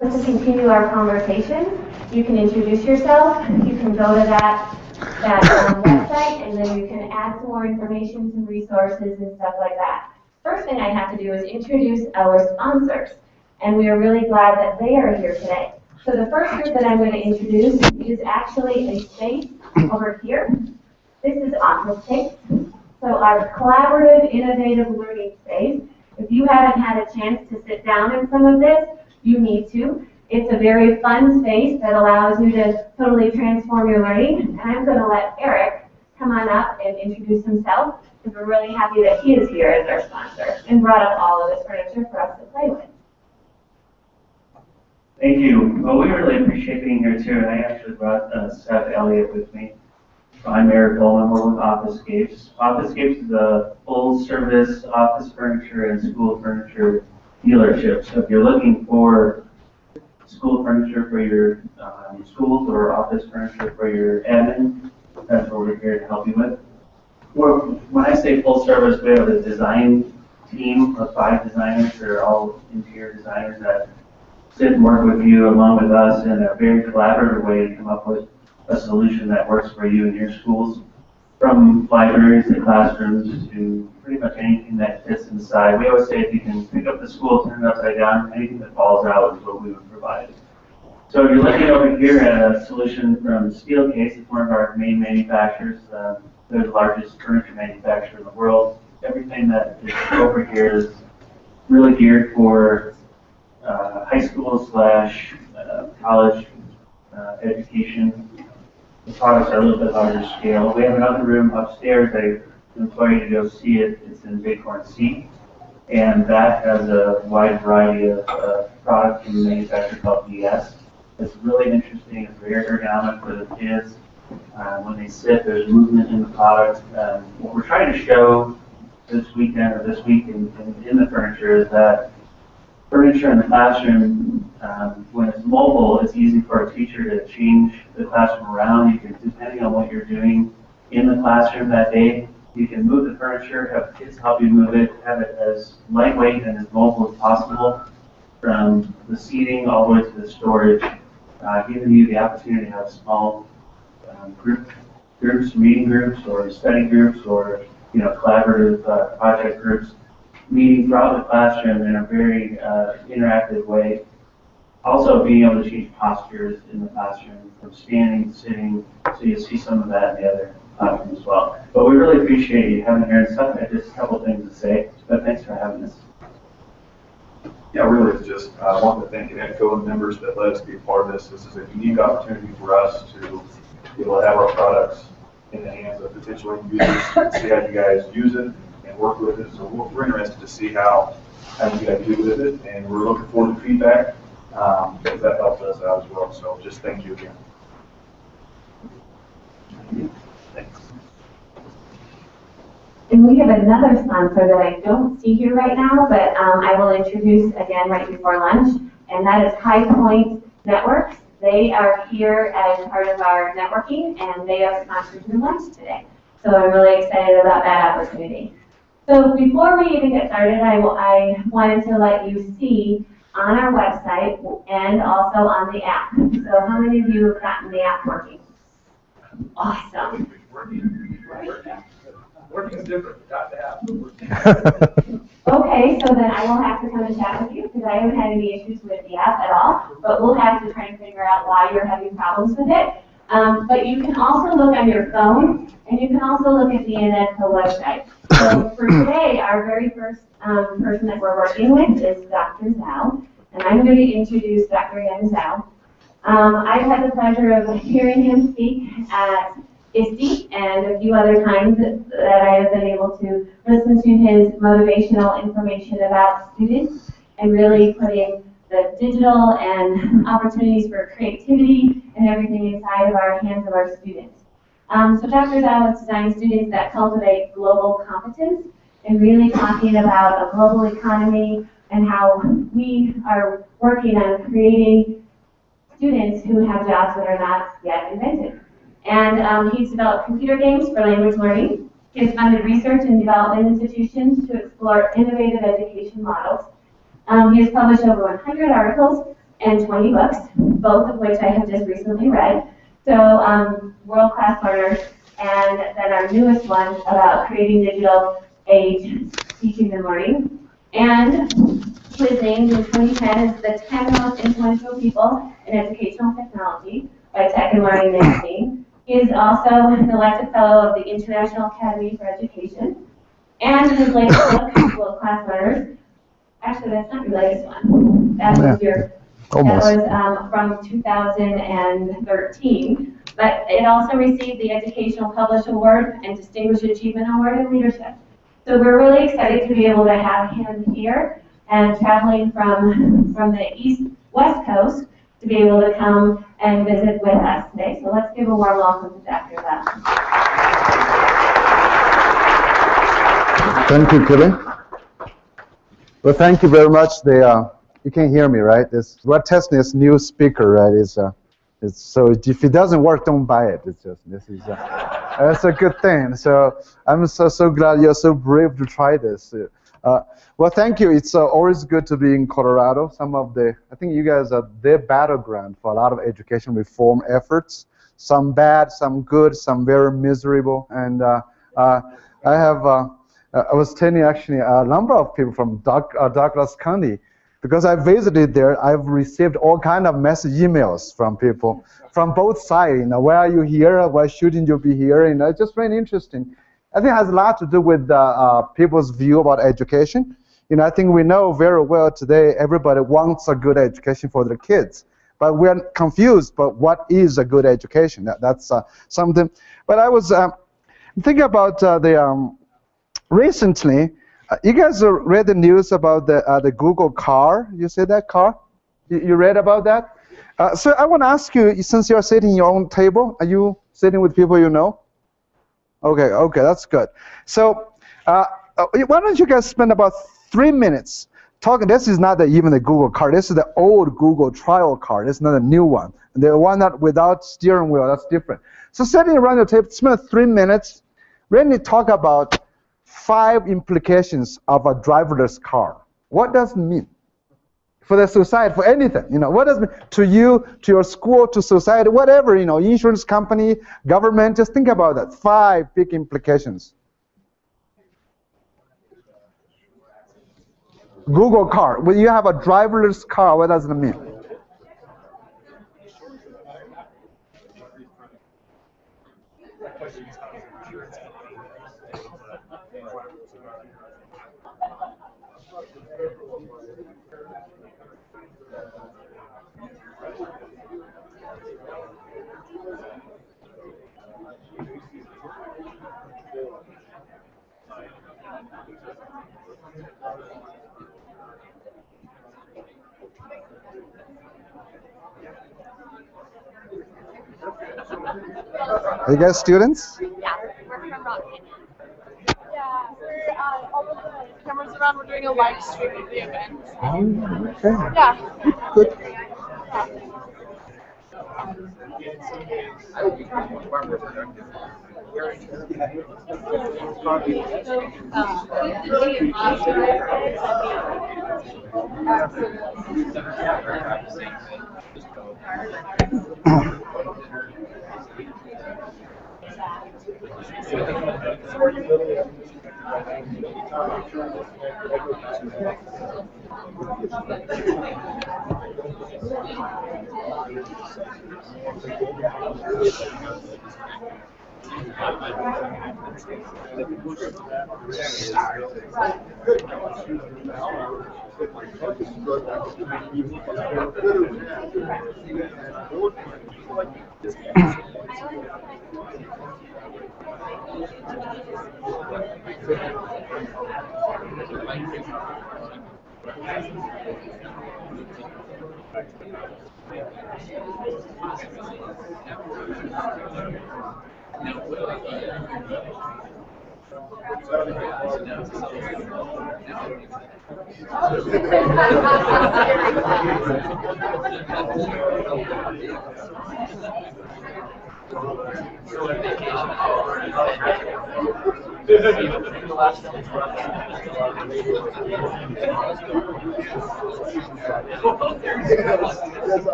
To continue our conversation, you can introduce yourself. You can go to that website, and then you can add some more information, some resources, and stuff like that. First thing I have to do is introduce our sponsors, and we are really glad that they are here today. So the first group that I'm going to introduce is actually a space over here. This is Officescapes, so our collaborative, innovative learning space. If you haven't had a chance to sit down in some of this, you need to. It's a very fun space that allows you to totally transform your learning. And I'm going to let Eric come on up and introduce himself, because we're really happy that he is here as our sponsor and brought up all of this furniture for us to play with. Thank you. Well, we really appreciate being here too, and I actually brought Seth Elliott with me. So I'm Eric Coleman. We're with Officescapes. Officescapes is a full-service office furniture and school furniture dealership. So if you're looking for school furniture for your schools or office furniture for your admin, that's what we're here to help you with. When I say full service, we have a design team of 5 designers. They're all interior designers that sit and work with you along with us in a very collaborative way to come up with a solution that works for you and your schools. From libraries to classrooms to pretty much anything that fits inside. We always say if you can pick up the school, turn it upside down, anything that falls out is what we would provide. So if you're looking over here at a solution from Steelcase, it's one of our main manufacturers. They're the largest furniture manufacturer in the world. Everything that is over here is really geared for high school / college education. The products are a little bit larger scale. We have another room upstairs. I invite you to go see it. It's in Bighorn C, and that has a wide variety of products from the manufacturer called DS. It's really interesting. It's very ergonomic for the kids. When they sit, there's movement in the product. What we're trying to show this weekend or this week in the furniture is that furniture in the classroom, when it's mobile, it's easy for a teacher to change the classroom around. You can, depending on what you're doing in the classroom that day, you can move the furniture, have kids help you move it, have it as lightweight and as mobile as possible, from the seating all the way to the storage, giving you the opportunity to have small groups, meeting groups, or study groups, or collaborative project groups, meeting throughout the classroom in a very interactive way. Also being able to change postures in the classroom from standing to sitting, so you see some of that in the other classroom as well. But we really appreciate you having here and stuff. I just a couple things to say, but thanks for having us. Yeah, really, it's just I want to thank ENCO and members that let us be a part of this. This is a unique opportunity for us to be able to have our products in the hands of potential end users and see how you guys use it and work with it. So we're interested to see how you guys do with it, and we're looking forward to feedback because that helps us out as well. So just thank you again. Thanks. And we have another sponsor that I don't see here right now, but I will introduce again right before lunch, and that is High Point Networks. They are here as part of our networking, and they have sponsored your lunch today. So I'm really excited about that opportunity. So before we even get started, I wanted to let you see on our website and also on the app. So how many of you have gotten the app working? Awesome. Working is different. Got the app. Okay, so then I will have to come and chat with you because I haven't had any issues with the app at all, but we'll have to try and figure out why you're having problems with it. But you can also look on your phone, and you can also look at the ENCO website. So for today, our very first person that we're working with is Dr. Zhao, and I'm going to introduce Dr. Yong Zhao. I've had the pleasure of hearing him speak at ISTE and a few other times that I have been able to listen to his motivational information about students and really putting the digital and opportunities for creativity and everything inside of our hands of our students. So Dr. Zhao has designed students that cultivate global competence and really talking about a global economy and how we are working on creating students who have jobs that are not yet invented. And he's developed computer games for language learning. He has funded research and development institutions to explore innovative education models. He has published over 100 articles and 20 books, both of which I have just recently read. So world-class learners, and then our newest one about creating digital age teaching and learning. And who is named in 2010 as the 10 most influential people in educational technology by Tech and Learning magazine. He is also an elected fellow of the International Academy for Education. And his latest book, World-Class Learners, actually that's not your latest one. That was your, almost. That was from 2013. But it also received the Educational Publish Award and Distinguished Achievement Award in Leadership. So we're really excited to be able to have him here and traveling from the West Coast to be able to come and visit with us today. So let's give a warm welcome to Dr. Zhao. Thank you, Kelly. Well, thank you very much. You can hear me, right? We're testing this new speaker, right? So if it doesn't work, don't buy it. That's a good thing. So I'm so glad you're so brave to try this. Well, thank you. It's always good to be in Colorado. I think you guys are the battleground for a lot of education reform efforts. Some bad, some good, some very miserable. And I was telling actually a number of people from Douglas County, because I visited there, I've received all kind of message emails from people from both sides. Why are you here? Why shouldn't you be here? It's just very interesting. I think it has a lot to do with people's view about education. I think we know very well today everybody wants a good education for their kids, but we're confused about what is a good education. That's something. But I was thinking about recently. You guys read the news about the Google car? You see that car? You read about that? So I want to ask you, since you're sitting in your own table, are you sitting with people you know? Okay, that's good. So why don't you guys spend about 3 minutes talking? This is not even the Google car. This is the old Google trial car. This is not a new one. The one that without steering wheel, that's different. So sitting around your table, spend 3 minutes, really talk about 5 implications of a driverless car. What does it mean for the society, for anything? What does it mean to you, to your school, to society, whatever, insurance company, government? Just think about that. 5 big implications. Google car. When you have a driverless car, what does it mean? Are you guys students? Yeah, we're from Rock Canyon. Yeah, we're all of the cameras around. We're doing a live stream of the event. Oh, okay. Yeah. Good.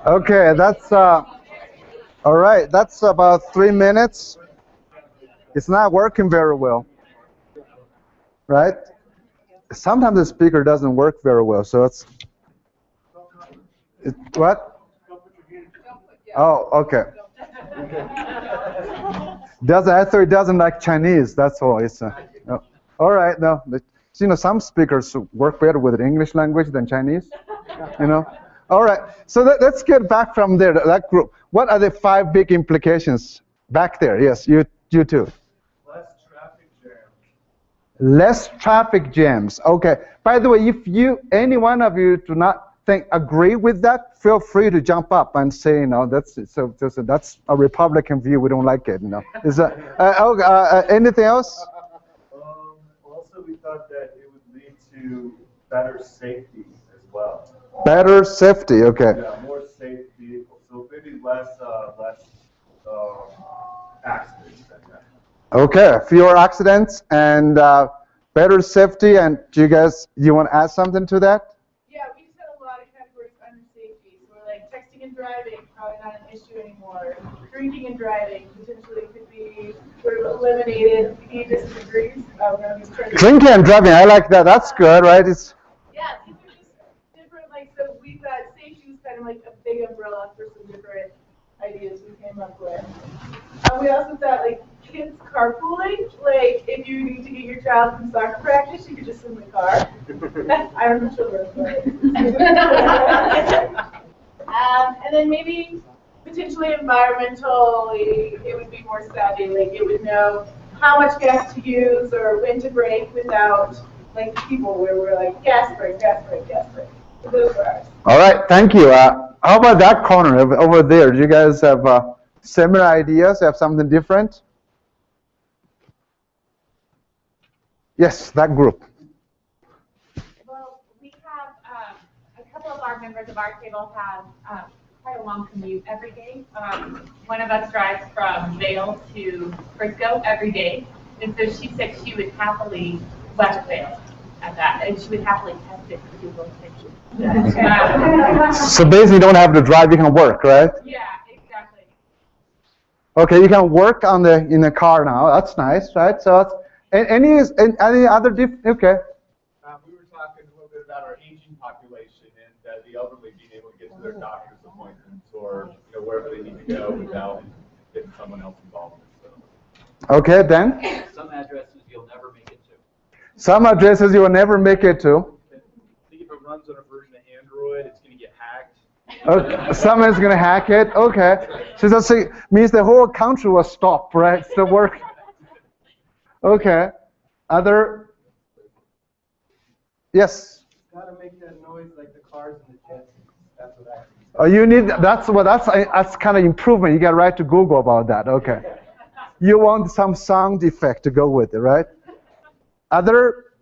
Okay, that's all right. That's about 3 minutes. It's not working very well, right? Sometimes the speaker doesn't work very well, so what? Oh, okay. I thought it doesn't like Chinese. That's all. It's no. All right. No, some speakers work better with the English language than Chinese. All right. So let's get back from there. That group. What are the 5 big implications back there? Yes, you too. Less traffic jams. Less traffic jams. Okay. By the way, if any one of you do not agree with that, feel free to jump up and say, that's a Republican view. We don't like it. Is anything else? Also, we thought that it would lead to better safety as well. Better safety. Okay. Yeah, more safe vehicles. So maybe less accidents. Okay, fewer accidents and better safety. And you want to add something to that? Yeah, we just had a lot of categories under safety. So we're like texting and driving, probably not an issue anymore. Drinking and driving potentially could be sort of eliminated. If you disagree, drinking and driving, I like that. That's good, right? Yeah, these are just different. So we've got safety was kind of like a big umbrella for some different ideas we came up with. We also thought kids carpooling. If you need to get your child from soccer practice, you could just send the car. I don't know children, but. And then maybe potentially environmentally, it would be more savvy. It would know how much gas to use or when to brake without people where we're gas brake, gas brake, gas brake. So those were ours. All right, thank you. How about that corner over there? Do you guys have similar ideas? Have something different? Yes, that group. Well, we have a couple of our members of our table have quite a long commute every day. One of us drives from Vail to Frisco every day, and so she said she would happily left Vail at that, and she would happily test it for Google Pictures. So basically, you don't have to drive; you can work, right? Yeah, exactly. Okay, you can work in the car now. That's nice, right? So, any other okay. We were talking a little bit about our aging population and the elderly being able to get to their doctor's appointments or wherever they need to go without getting someone else involved. So. Okay, then. Some addresses you'll never make it to. Some addresses you will never make it to. I think if it runs on a version of Android, it's going to get hacked. Okay, someone's going to hack it. Okay. So that means the whole country will stop, right? It's the work. Okay. Other? Yes? Got to make that noise like the cars and the jets. That's what I think. Oh, that's kind of improvement. You got right to Google about that. Okay. You want some sound effect to go with it, right? Other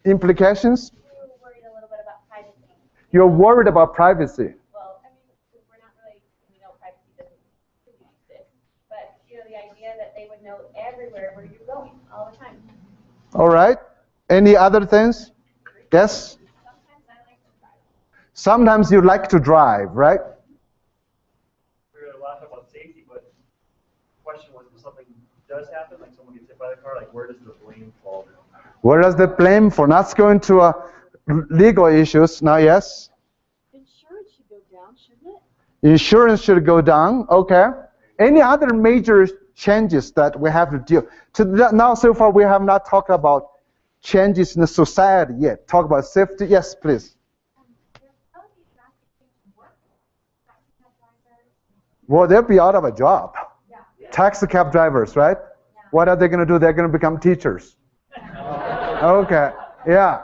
implications? We're worried a little bit about privacy. You're worried about privacy. Well, we're not really, we know privacy doesn't really exist, but the idea that they would know everywhere where you're going all the time. All right. Any other things? Yes? Sometimes I like to drive. Sometimes you like to drive, right? We were laughing about safety, but the question was, if something does happen, like someone gets hit by the car, where does the blame fall? Where does the blame fall? Let's go into legal issues now. Yes? Insurance should go down, shouldn't it? Insurance should go down. Okay. Any other major changes that we have to deal? Now, so far, we have not talked about changes in the society yet. Talk about safety. Yes, please. Well, they'll be out of a job. Taxi cab drivers, right? What are they going to do? They're going to become teachers. Okay. Yeah.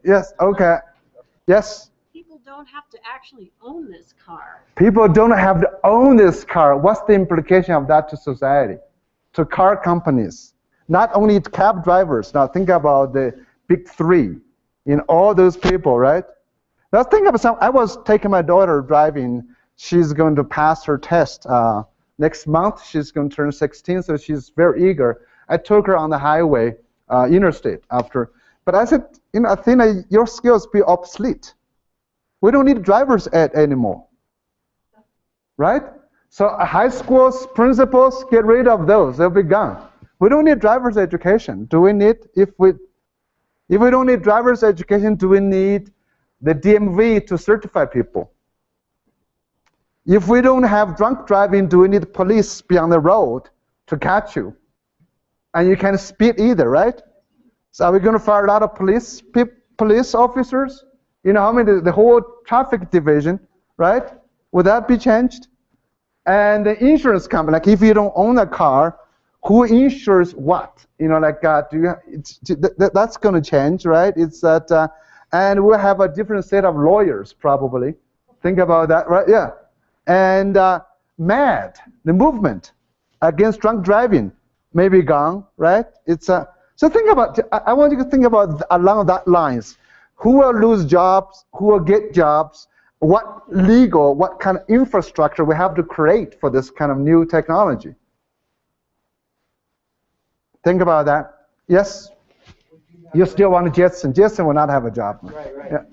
Yes. Okay. Yes. People don't don't have to actually own this car. People don't have to own this car. What's the implication of that to society, to car companies? Not only cab drivers. Now think about the big three, all those people, right? Now think about I was taking my daughter driving. She's going to pass her test next month. She's going to turn 16, so she's very eager. I took her on the highway, interstate after. But I said, Athena, your skills be obsolete. We don't need driver's ed anymore, right? So high schools, principals, get rid of those. They'll be gone. We don't need driver's education. Do we need, if we don't need driver's education, do we need the DMV to certify people? If we don't have drunk driving, do we need police be on the road to catch you? And you can't speed either, right? So are we going to fire a lot of police officers? How many, the whole traffic division, right? Would that be changed? And the insurance company, like if you don't own a car, who insures what? That's going to change, right? It's that, and we'll have a different set of lawyers probably. Think about that, right? Yeah. And MAD, the movement against drunk driving, may be gone, right? It's so think about. I want you to think about along that lines. Who will lose jobs? Who will get jobs? What kind of infrastructure we have to create for this kind of new technology? Think about that. Yes? You still want to Jetson. Jetson will not have a job. Right. Yeah.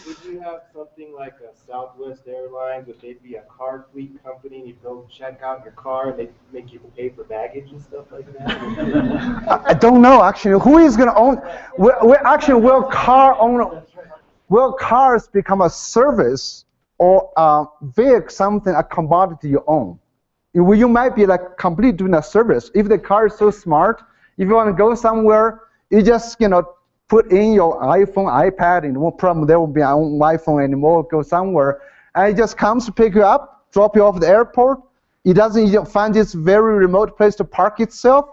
Would you have something like a Southwest Airlines? Would they be a car fleet company and you go check out your car and they make you pay for baggage and stuff like that? I don't know, actually. Who is going to own? Will cars become a service or a vehicle, a commodity you own? You might be like completely doing a service. If the car is so smart, if you want to go somewhere, you just put in your iPhone, iPad, and no problem. There will be an iPhone anymore. Go somewhere, and it just comes to pick you up, drop you off at the airport. It doesn't find this very remote place to park itself,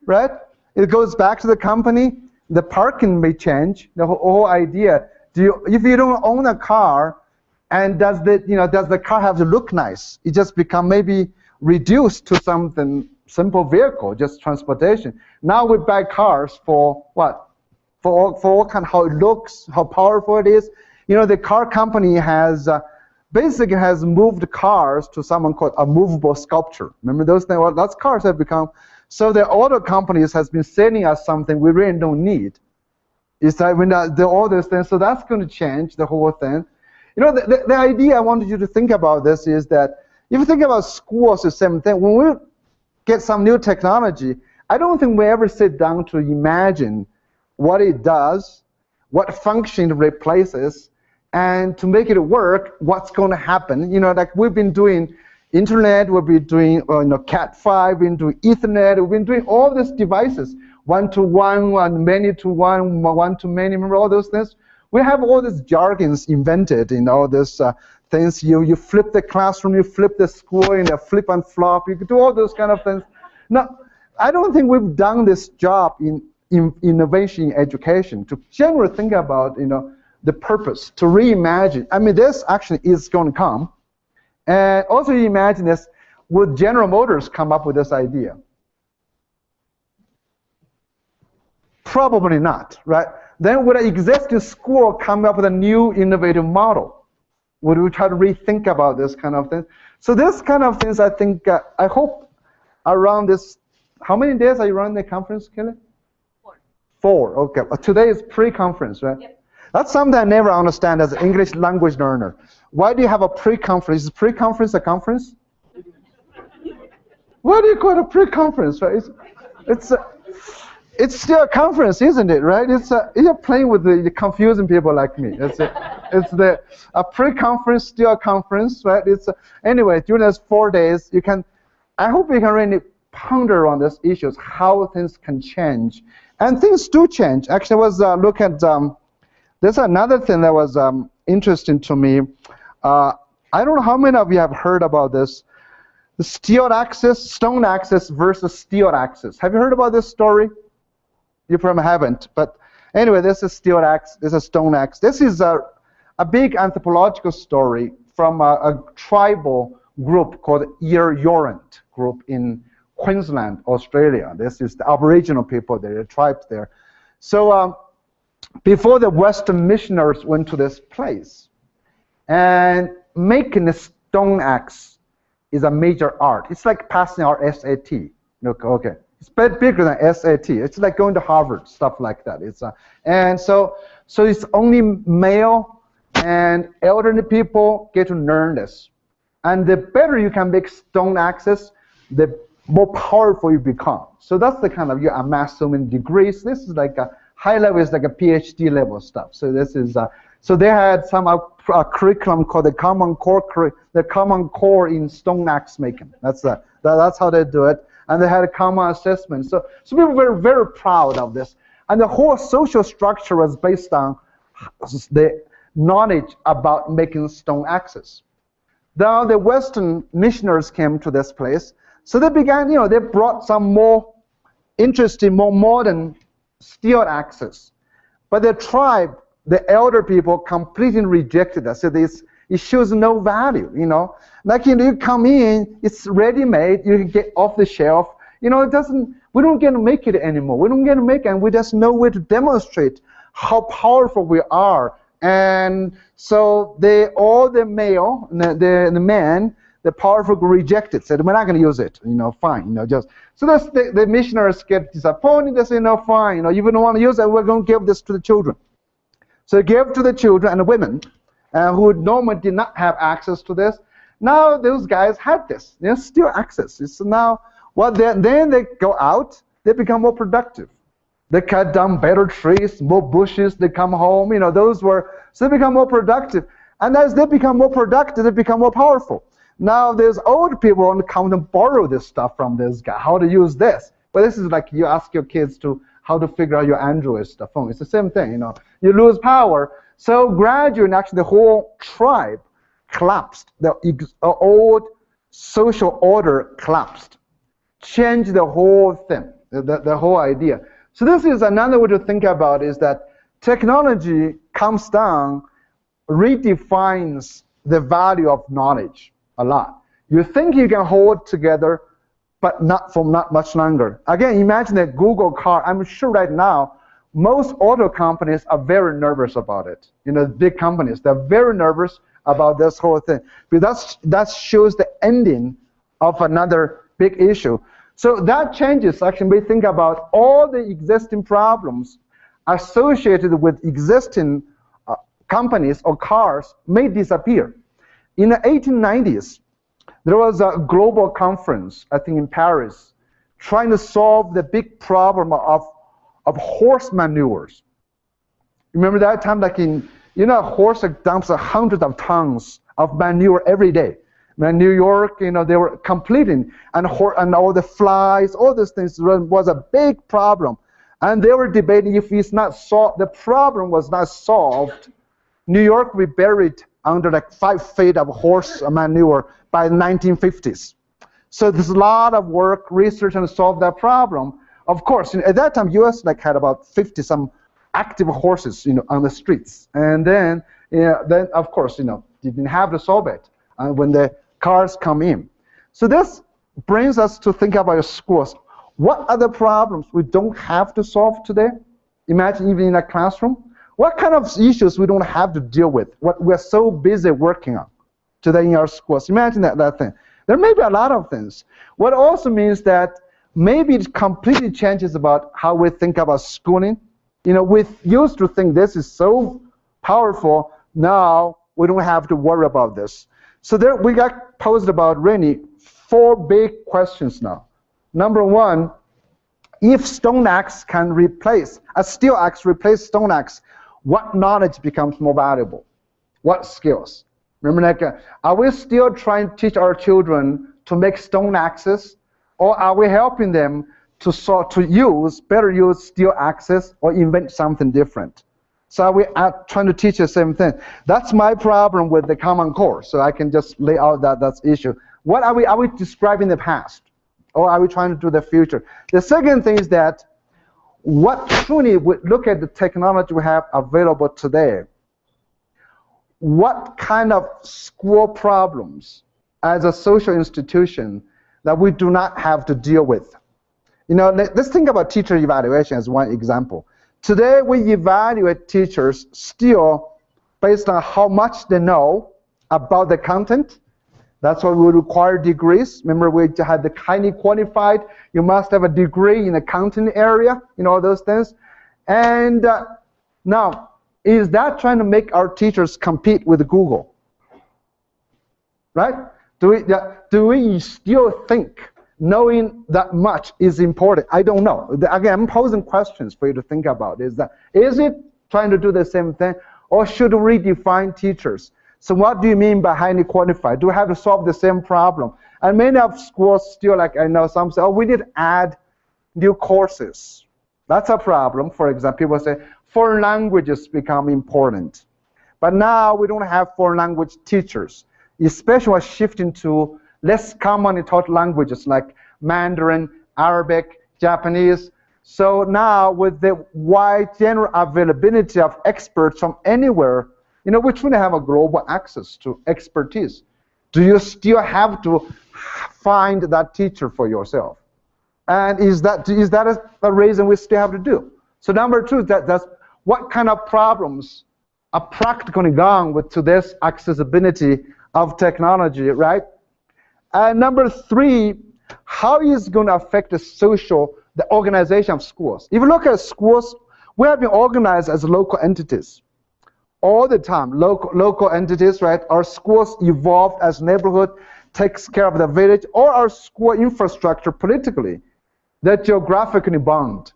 right? It goes back to the company. The parking may change. The whole idea. If you don't own a car, and does the car have to look nice? It just become maybe reduced to something simple vehicle, just transportation. Now we buy cars for what? For how it looks, how powerful it is. The car company has basically moved cars to something called a movable sculpture. Remember those things? Well, those cars have become. So the auto companies has been selling us something we really don't need. It's like when all those things. So that's going to change the whole thing. The idea I wanted you to think about this is that if you think about schools, the same thing. When we get some new technology, I don't think we ever sit down to imagine what it does, what function it replaces, and to make it work, what's going to happen. Like we've been doing internet, we've been doing Cat5, we've been doing Ethernet, we've been doing all these devices, one-to-one, many-to-one, one-to-many, remember all those things? We have all these jargons invented in all these things. You flip the classroom, you flip the school, flip and flop, you can do all those kind of things. Now, I don't think we've done this job in innovation in education to generally think about the purpose, to reimagine. I mean, this actually is going to come. And also you imagine this, would General Motors come up with this idea? Probably not, right? Then would an existing school come up with a new innovative model? Would we try to rethink about this kind of thing? So this kind of things, I think, I hope around this, how many days are you running the conference, Kelly? 4, okay. Today is pre-conference, right? Yep. That's something I never understand as an English language learner. Why do you have a pre-conference? Is pre-conference a conference? Why do you call it a pre-conference, right? It's still a conference, isn't it, right? You're playing with the confusing people like me. It's a pre-conference, still a conference, right? Anyway, during those 4 days, I hope you can really ponder on these issues, how things can change. And things do change. Actually, I was looking at, there's another thing that was interesting to me. I don't know how many of you have heard about this. The stone axis versus steel axis. Have you heard about this story? You probably haven't. But anyway, this is steel axe, this is stone axe. This is a big anthropological story from a tribal group called Yorant group in Queensland, Australia. This is the Aboriginal people, the tribes there. So before the Western missionaries went to this place, and making a stone axe is a major art. It's like passing our SAT. Okay, it's bigger than SAT. It's like going to Harvard, stuff like that. And so it's only male and elderly people get to learn this. And the better you can make stone axes, the more powerful you become. So that's the kind of, you amass so many degrees. This is like a high level, is like a PhD level stuff. So this is, so they had some curriculum called the Common Core in stone axe making. That's how they do it. And they had a common assessment. So people were very proud of this. And the whole social structure was based on the knowledge about making stone axes. Now the Western missionaries came to this place. So they began, they brought some more interesting, more modern steel axes. But the tribe, the elder people, completely rejected that. So it shows no value, Like, you come in, it's ready-made, you can get off the shelf. We don't get to make it anymore. We don't get to make it, and we just know where to demonstrate how powerful we are. And so all the male, the men, the powerful rejected, said, we're not going to use it, fine, just. So that's the missionaries get disappointed. They say, no, fine, you don't want to use it, we're going to give this to the children. So they gave to the children and the women who normally did not have access to this. Now those guys had this. They still access. So now, then they go out, they become more productive. They cut down better trees, more bushes, they come home, so they become more productive. And as they become more productive, they become more powerful. Now there's old people want to come and borrow this stuff from this guy, how to use this. But this is like you ask your kids how to figure out your Android phone. It's the same thing, You lose power. So gradually, actually, the whole tribe collapsed. The old social order collapsed. Changed the whole thing, the whole idea. So this is another way to think about is that technology comes down, redefines the value of knowledge a lot. You think you can hold together, but not much longer. Again, imagine a Google car. I'm sure right now, most auto companies are very nervous about it. Big companies, they're very nervous about this whole thing. Because that shows the ending of another big issue. So that changes, actually, we think about all the existing problems associated with existing companies or cars may disappear. In the 1890s, there was a global conference, I think in Paris, trying to solve the big problem of horse manures. Remember that time, like a horse dumps hundreds of tons of manure every day. In New York, they were completing, and all the flies, all these things was a big problem. And they were debating if it's not solved, the problem was not solved, New York will be buried under like 5 feet of horse manure by the 1950s. So there's a lot of work, research, and solve that problem. Of course, at that time, U.S. had about 50 some active horses, on the streets. And then of course, didn't have to solve it when the cars come in. So this brings us to think about schools. What are the problems we don't have to solve today? Imagine even in a classroom. What kind of issues we don't have to deal with? What we're so busy working on today in our schools. Imagine that thing. There may be a lot of things. What also means that maybe it completely changes about how we think about schooling. We used to think this is so powerful. Now we don't have to worry about this. So there we got posed about really 4 big questions now. Number 1, if stone axe can replace, a steel axe replace stone axe, what knowledge becomes more valuable? What skills? Remember, are we still trying to teach our children to make stone axes, or are we helping them to better use steel axes or invent something different? So we are trying to teach the same thing. That's my problem with the Common Core. So I can just lay out that's issue. What are we describing the past, or are we trying to do the future? The second thing is that what truly would look at the technology we have available today. what kind of school problems as a social institution that we do not have to deal with. Let's think about teacher evaluation as one example. Today, we evaluate teachers still based on how much they know about the content. That's why we require degrees. Remember, we had the highly qualified. You must have a degree in the content area, all those things. And now, is that trying to make our teachers compete with Google? Right? Do we still think knowing that much is important? I don't know. Again, I'm posing questions for you to think about. Is it trying to do the same thing, or should we redefine teachers? So what do you mean by highly qualified? Do we have to solve the same problem? And many of schools still, like I know some say, oh, we need to add new courses. That's a problem. For example, people say foreign languages become important. But now we don't have foreign language teachers, especially when shifting to less commonly taught languages like Mandarin, Arabic, Japanese. So now with the wide general availability of experts from anywhere, we truly have a global access to expertise. Do you still have to find that teacher for yourself? And is that a reason we still have to do? So number two, that's what kind of problems are practically gone with today's accessibility of technology, right? And number three, how is it going to affect the organization of schools? If you look at schools, we have been organized as local entities all the time. Local entities, right? Our schools evolved as neighborhood, takes care of the village, or our school infrastructure politically, they're geographically bound,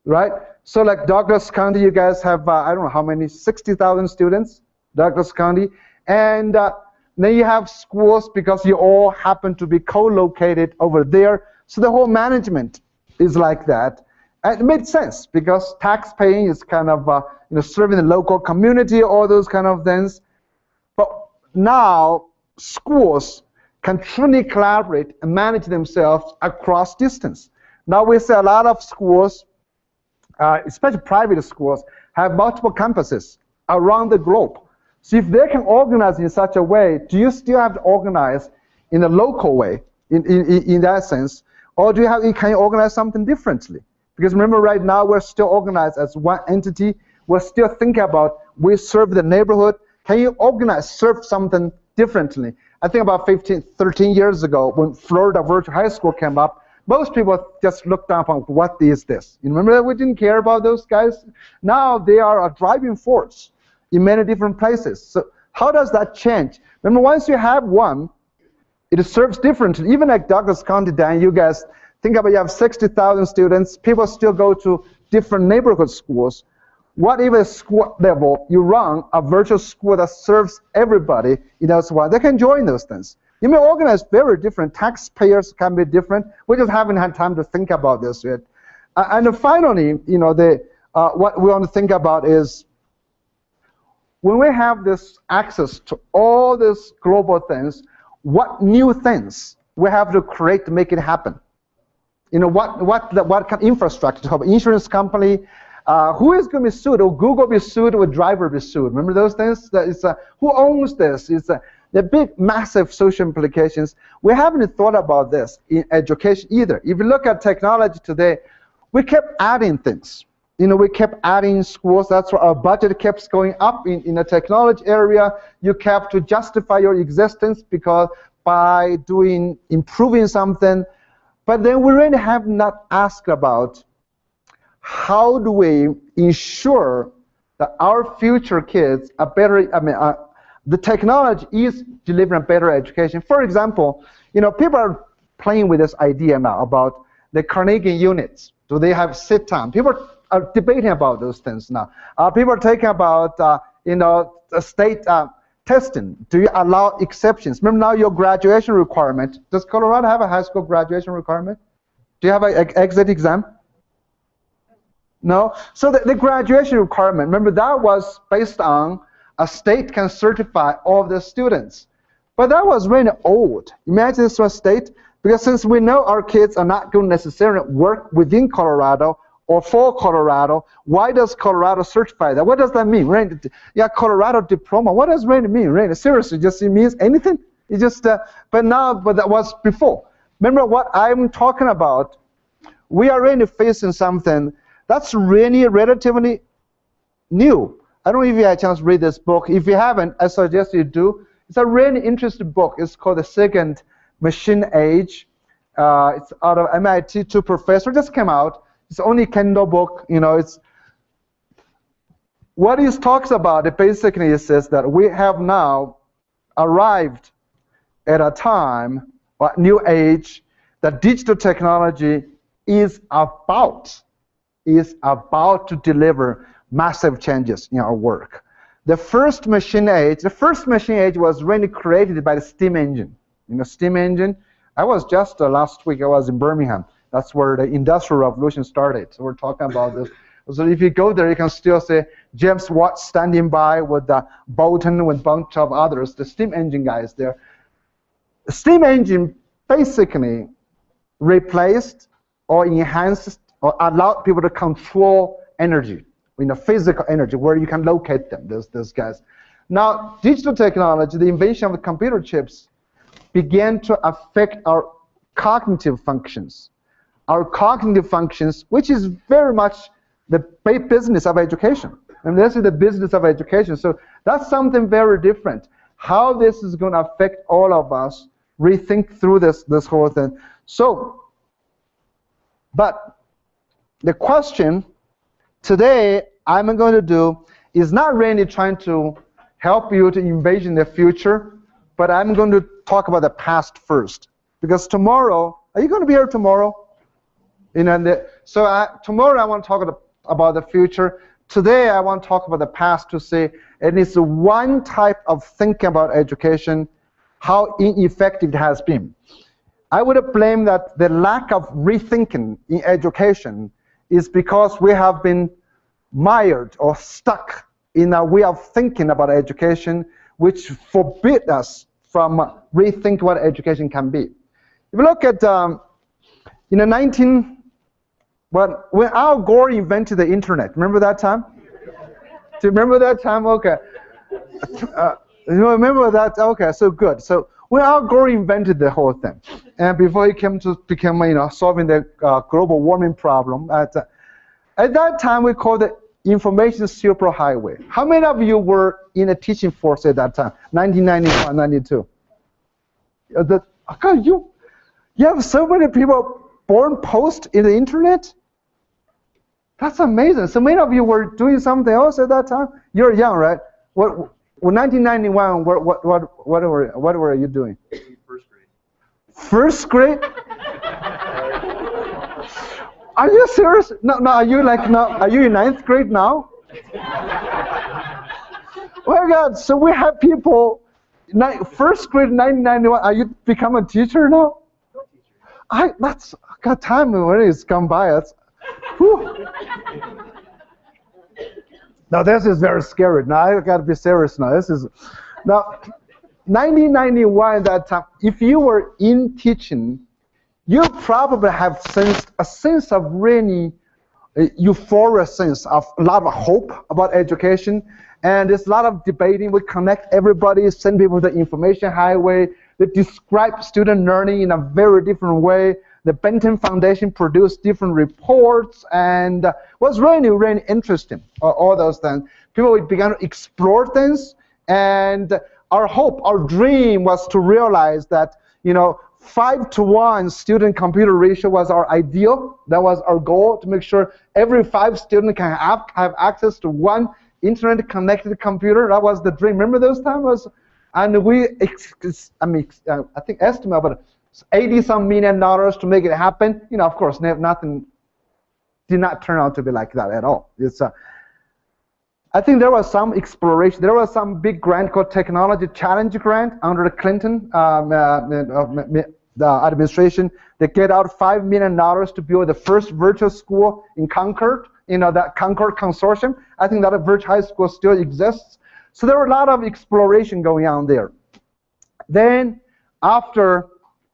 right? So like Douglas County, you guys have, I don't know how many, 60,000 students, Douglas County. And then you have schools because you all happen to be co-located over there. So the whole management is like that. And it made sense because tax paying is kind of serving the local community, all those kind of things. But now schools can truly collaborate and manage themselves across distance. Now we see a lot of schools, especially private schools, have multiple campuses around the globe. So if they can organize in such a way, do you still have to organize in a local way, in that sense? Or can you organize something differently? Because remember, right now, we're still organized as one entity. We're still thinking about, we serve the neighborhood. Can you serve something differently? I think about 13 years ago, when Florida Virtual High School came up, most people just looked down on what is this? You remember that we didn't care about those guys? Now they are a driving force in many different places. So how does that change? Remember, once you have one, it serves differently. Even like Douglas County, Dan, you guys think about, you have 60,000 students. People still go to different neighborhood schools. What if at school level you run a virtual school that serves everybody? So they can join those things. You may organize very different. Taxpayers can be different. We just haven't had time to think about this yet. And finally, what we want to think about is, when we have this access to all these global things, what new things we have to create to make it happen? What kind of infrastructure to help? Insurance company, who is going to be sued? Will Google be sued? Will driver be sued? Remember those things? Who owns this? The big, massive social implications. We haven't thought about this in education either. If you look at technology today, we kept adding things. We kept adding schools. That's why our budget kept going up in the technology area. You kept to justify your existence because by improving something. But then we really have not asked about how do we ensure that our future kids are better. The technology is delivering better education. For example, people are playing with this idea now about the Carnegie units. Do they have sit time? People are debating about those things now. People are talking about, state testing. Do you allow exceptions? Remember now your graduation requirement. Does Colorado have a high school graduation requirement? Do you have an exit exam? No? So the graduation requirement, remember that was based on a state can certify all of the students. But that was really old. Imagine this was a state, because since we know our kids are not going to necessarily work within Colorado or for Colorado. Why does Colorado certify that? What does that mean? Right? Yeah, Colorado diploma. What does really mean? Really? Seriously, just it means anything? It just, but that was before. Remember what I'm talking about? We are really facing something that's really relatively new. I don't know if you had a chance to read this book. If you haven't, I suggest you do. It's a really interesting book. It's called The Second Machine Age. It's out of MIT. Two professors just came out. It's only Kindle book. You know, it's what it talks about. It basically says that we have now arrived at a time, a new age, that digital technology is about to deliver massive changes in our work. The first machine age was really created by the steam engine. You know, steam engine. I was just last week. I was in Birmingham. That's where the Industrial Revolution started. So we're talking about this. So if you go there, you can still see James Watt standing by with Bolton, with a bunch of others. The steam engine guys there. The steam engine basically replaced or enhanced or allowed people to control energy, you know, physical energy, where you can locate them, those guys. Now, digital technology, the invention of the computer chips, began to affect our cognitive functions. Our cognitive functions, which is very much the business of education. And this is the business of education. So that's something very different. How this is going to affect all of us, rethink through this whole thing. So, but the question today I'm going to do is not really trying to help you to envision the future, but I'm going to talk about the past first. Because tomorrow, are you going to be here tomorrow? You know, tomorrow I want to talk about the future. Today I want to talk about the past to say it is one type of thinking about education, how ineffective it has been. I would blame that the lack of rethinking in education is because we have been mired or stuck in a way of thinking about education which forbid us from rethink what education can be. If you look at when Al Gore invented the internet, remember that time? Do you remember that time? Okay. You remember that? Okay, so good. So when Al Gore invented the whole thing, and before he came to become, solving the global warming problem, at that time we called it information superhighway. How many of you were in a teaching force at that time? 1991, 92. You have so many people born post in the internet? That's amazing. So many of you were doing something else at that time? You're young, right? What 1991, what were you doing? First grade. First grade? Are you serious? No, are you are you in 9th grade now? Oh my God, so we have people, first grade 1991, are you become a teacher now? That's got time when it's gone by. Now this is very scary. Now I got to be serious now. Now 1991 that time. If you were in teaching, you probably have sensed a sense of really euphoria, sense of a lot of hope about education, and there's a lot of debating. We connect everybody, send people to the information highway. They describe student learning in a very different way. The Benton Foundation produced different reports, and was really, really interesting, all those things. People began to explore things, and our hope, our dream was to realize that, 5-to-1 student-computer ratio was our ideal. That was our goal, to make sure every 5 students can have access to one internet-connected computer. That was the dream. Remember those times? And we, I think, estimate about $80-some million to make it happen. Of course, nothing did not turn out to be like that at all. I think there was some exploration. There was some big grant called Technology Challenge Grant under the Clinton the administration. They get out $5 million to build the first virtual school in Concord. That Concord Consortium. I think that a virtual high school still exists. So there were a lot of exploration going on there. Then, after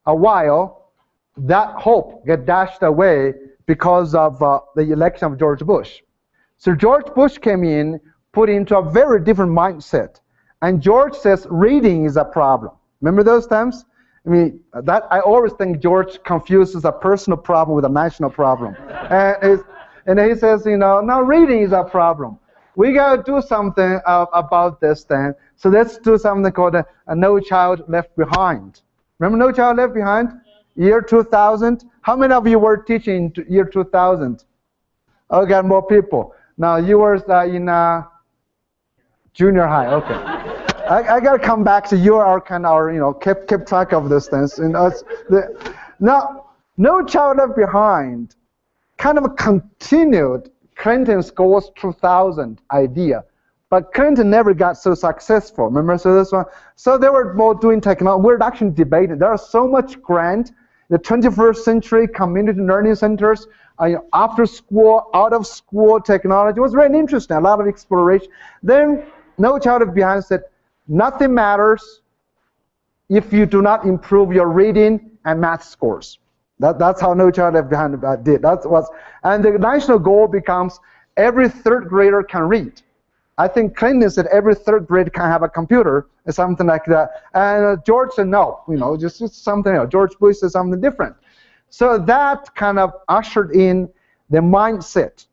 a while, that hope get dashed away because of the election of George Bush. So George Bush came in, put into a very different mindset. And George says reading is a problem. Remember those times? I mean, that I always think George confuses a personal problem with a national problem. And he says, you know, now reading is a problem. We got to do something about this then. So let's do something called a No Child Left Behind. Remember No Child Left Behind? Year 2000. How many of you were teaching in year 2000? Oh, got more people. Now you were in junior high. Okay. I got to come back to you are kind of, you know, kept track of these things. You know, now, No Child Left Behind kind of continued Clinton's goals 2000 idea, but Clinton never got so successful. Remember, so this one. So they were more doing technology. We're actually debating. There are so much grant. The 21st century community learning centers, after school, out of school technology. It was very interesting. A lot of exploration. Then No Child Left Behind said, nothing matters if you do not improve your reading and math scores. That's how No Child Left Behind did. And the national goal becomes every third grader can read. I think Clinton said every third grader can have a computer or something like that. And George said no, you know, just something else. George Bush said something different. So that kind of ushered in the mindset.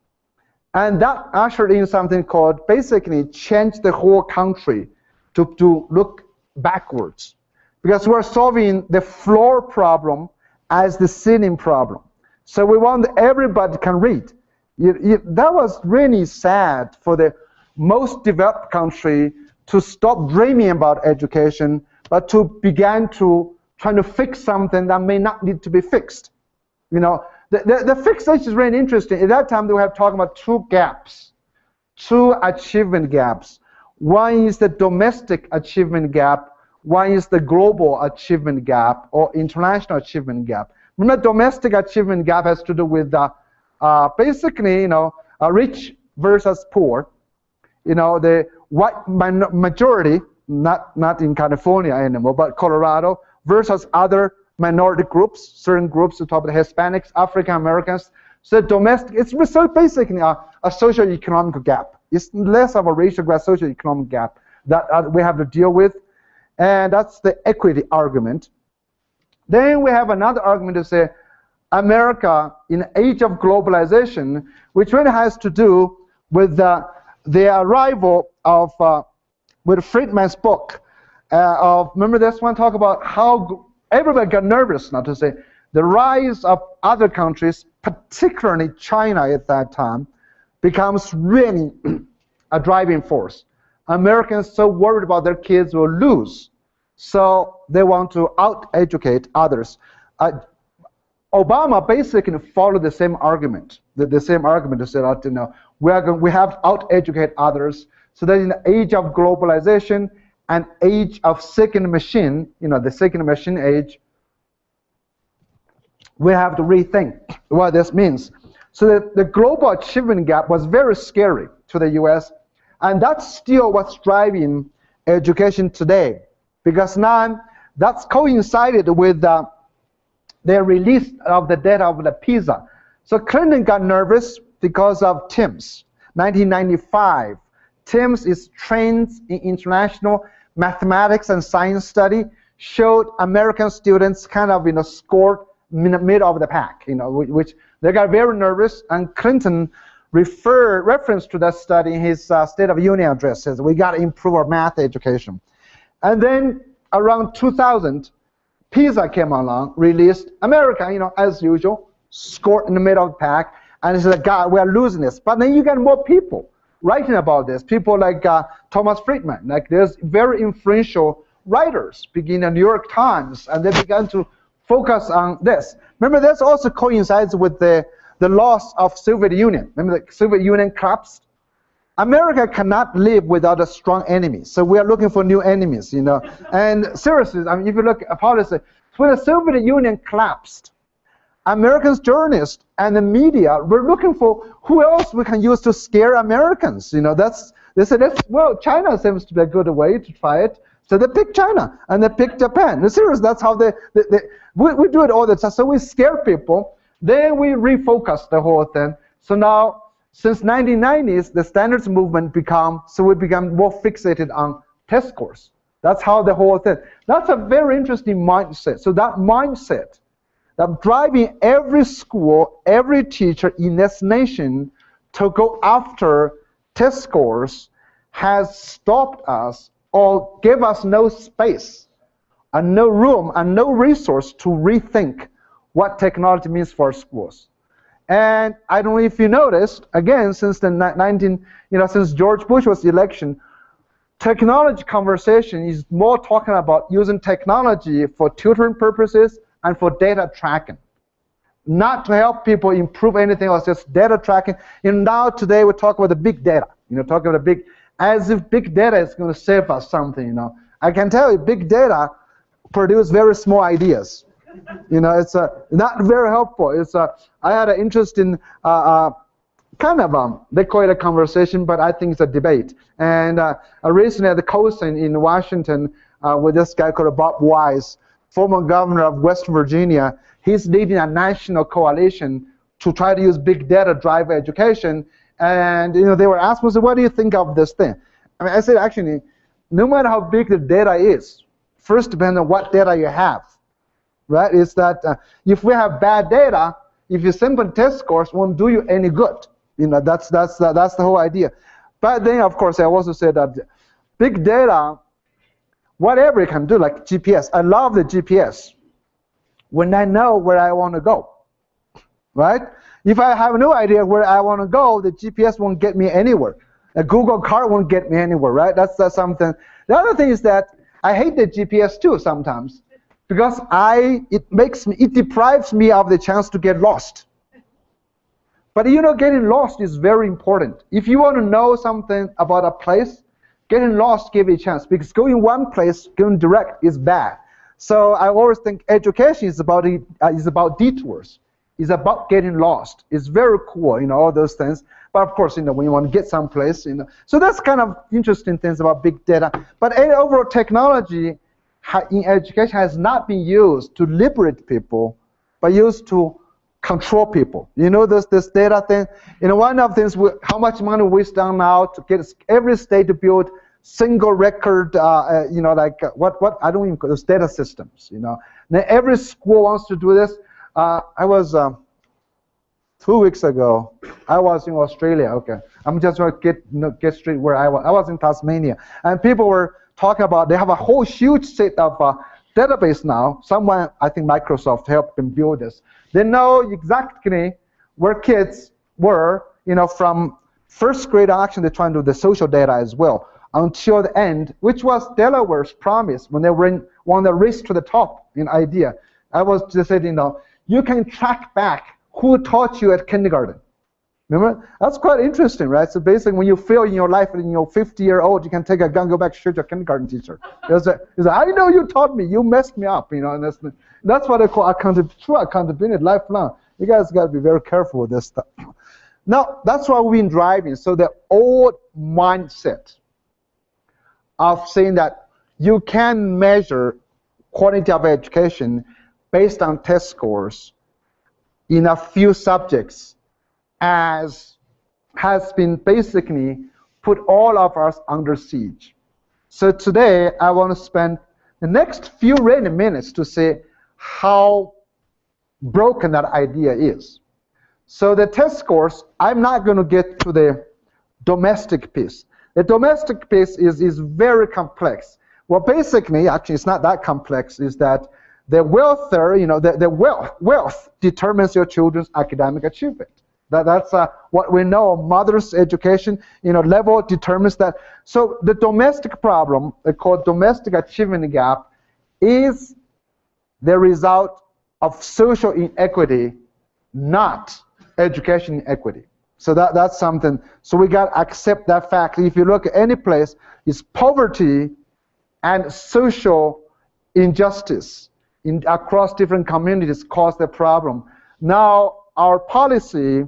And that ushered in something called basically change the whole country to look backwards. Because we're solving the floor problem as the ceiling problem. So we want everybody can read. That was really sad for the most developed country to stop dreaming about education, but to begin to trying to fix something that may not need to be fixed. You know, the fixation is really interesting. At that time, they were talking about two gaps, two achievement gaps. One is the domestic achievement gap. One is the global achievement gap or international achievement gap. Remember, domestic achievement gap has to do with basically, you know, rich versus poor. You know, the white majority, not in California anymore, but Colorado, versus other minority groups, certain groups, we talk about Hispanics, African Americans. So domestic, it's so basically a socio-economic gap. It's less of a racial gap, socio-economic gap that we have to deal with. And that's the equity argument. Then we have another argument to say America in the age of globalization, which really has to do with the arrival of, with Friedman's book, remember this one, talk about how everybody got nervous now to say the rise of other countries, particularly China at that time, becomes really a driving force. Americans so worried about their kids will lose, so they want to out-educate others. Obama basically followed the same argument, the same argument to say that, you know, we have to out-educate others, so that in the age of globalization and age of second machine, you know, the second machine age, we have to rethink what this means. So the global achievement gap was very scary to the US, and that's still what's driving education today, because now that's coincided with the release of the data of the PISA. So Clinton got nervous because of TIMSS, 1995. TIMSS is Trends in International Mathematics and Science Study, showed American students kind of, you know, scored mid of the pack, you know, which they got very nervous, and Clinton reference to that study in his State of Union address, says we got to improve our math education. And then around 2000, PISA came along, released. America, you know, as usual, scored in the middle of the pack, and he said, God, we are losing this. But then you get more people writing about this, people like Thomas Friedman, like there's very influential writers, beginning the New York Times, and they began to focus on this. Remember, this also coincides with the loss of Soviet Union. Remember, the Soviet Union collapsed. America cannot live without a strong enemy, so we are looking for new enemies, you know. And seriously, I mean, if you look at policy, when the Soviet Union collapsed, American journalists and the media were looking for who else we can use to scare Americans. You know, they said, well, China seems to be a good way to try it. So they picked China and they picked Japan. No, seriously, that's how we do it all the time. So we scare people. Then we refocused the whole thing. So now, since 1990s, the standards movement we become more fixated on test scores. That's how the whole thing. That's a very interesting mindset. So that mindset, that driving every school, every teacher in this nation to go after test scores has stopped us or gave us no space and no room and no resource to rethink what technology means for schools. And I don't know if you noticed, again, since since George Bush was elected, technology conversation is more talking about using technology for tutoring purposes and for data tracking, not to help people improve anything else, just data tracking. And now today we talk about the big data, talking about the big, as if big data is going to save us something, I can tell you, big data produce very small ideas. It's not very helpful. I had an interesting they call it a conversation, but I think it's a debate. And recently at the Cosin in Washington with this guy called Bob Wise, former governor of West Virginia. He's leading a national coalition to try to use big data to drive education. And they were asking me, what do you think of this thing? I said, actually, no matter how big the data is, first depends on what data you have. Right? Is that if we have bad data, if you simple test scores won't do you any good. That's the whole idea. But then, of course, I also said that big data, whatever it can do, like GPS. I love the GPS when I know where I want to go. Right? If I have no idea where I want to go, the GPS won't get me anywhere. A Google car won't get me anywhere. Right? That's something. The other thing is that I hate the GPS too sometimes, because it deprives me of the chance to get lost. But getting lost is very important. If you want to know something about a place, getting lost gives you a chance, because going one place, going direct is bad. So I always think education is about detours. It's about getting lost. It's very cool, all those things. But of course, when you want to get someplace, So that's kind of interesting things about big data. But overall technology in education has not been used to liberate people, but used to control people. This data thing. One of the things, how much money we spend now to get every state to build single record, I don't even call those data systems. Now every school wants to do this. I was 2 weeks ago. I was in Australia. Okay, I'm just going to get straight where I was. I was in Tasmania, and people were talking about they have a whole huge set of database now. Someone, I think Microsoft, helped them build this. They know exactly where kids were, from first grade on. Actually, they're trying to do the social data as well until the end, which was Delaware's promise when they were on the race to the top in idea. I was just saying, you can track back who taught you at kindergarten. Remember? That's quite interesting, right? So basically, when you feel in your life, in your 50-year-old, you can take a gun, go back, shoot your kindergarten teacher. It's like, I know you taught me, you messed me up, and that's what I call true accountability, lifelong. You guys got to be very careful with this stuff. Now, that's what we've been driving. So the old mindset of saying that you can measure quality of education based on test scores in a few subjects has been basically put all of us under siege. So today, I want to spend the next few minutes to say how broken that idea is. So the test scores, I'm not going to get to the domestic piece. The domestic piece is very complex. Well, basically, actually, it's not that complex, is that the wealth determines your children's academic achievement. That's what we know. Mother's education, level determines that. So the domestic problem, called domestic achievement gap, is the result of social inequity, not education inequity. So that's something. So we got to accept that fact. If you look at any place, it's poverty and social injustice across different communities cause the problem. Now, our policy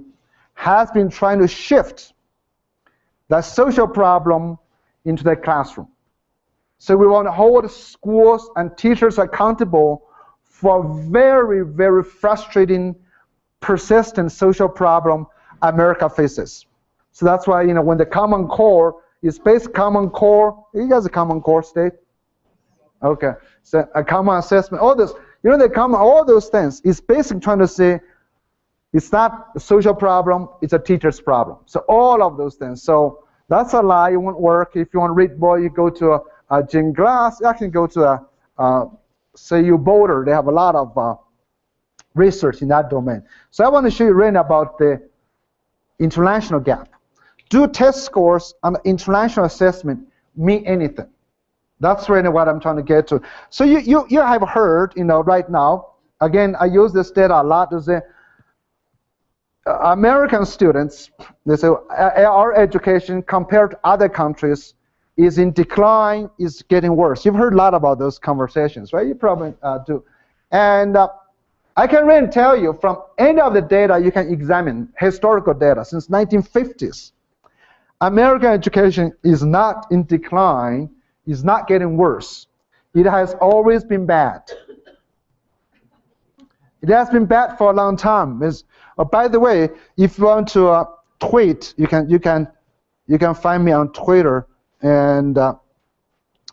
has been trying to shift that social problem into the classroom. So we want to hold schools and teachers accountable for very, very frustrating persistent social problem America faces. So that's why, when the Common Core is based Common Core, you guys a Common Core state? Okay, so a common assessment, all this, all those things is basically trying to say it's not a social problem, it's a teacher's problem. So all of those things. So that's a lie, it won't work. If you want to read more, you go to a Jim Glass, you can go to CU Boulder. They have a lot of research in that domain. So I want to show you right now about the international gap. Do test scores on international assessment mean anything? That's really what I'm trying to get to. So you have heard, right now, again, I use this data a lot to say, American students, they say our education compared to other countries is in decline, is getting worse. You've heard a lot about those conversations, right? You probably do. And I can really tell you from any of the data you can examine, historical data, since 1950s, American education is not in decline, is not getting worse. It has always been bad. It has been bad for a long time. By the way, if you want to tweet, you can find me on Twitter, and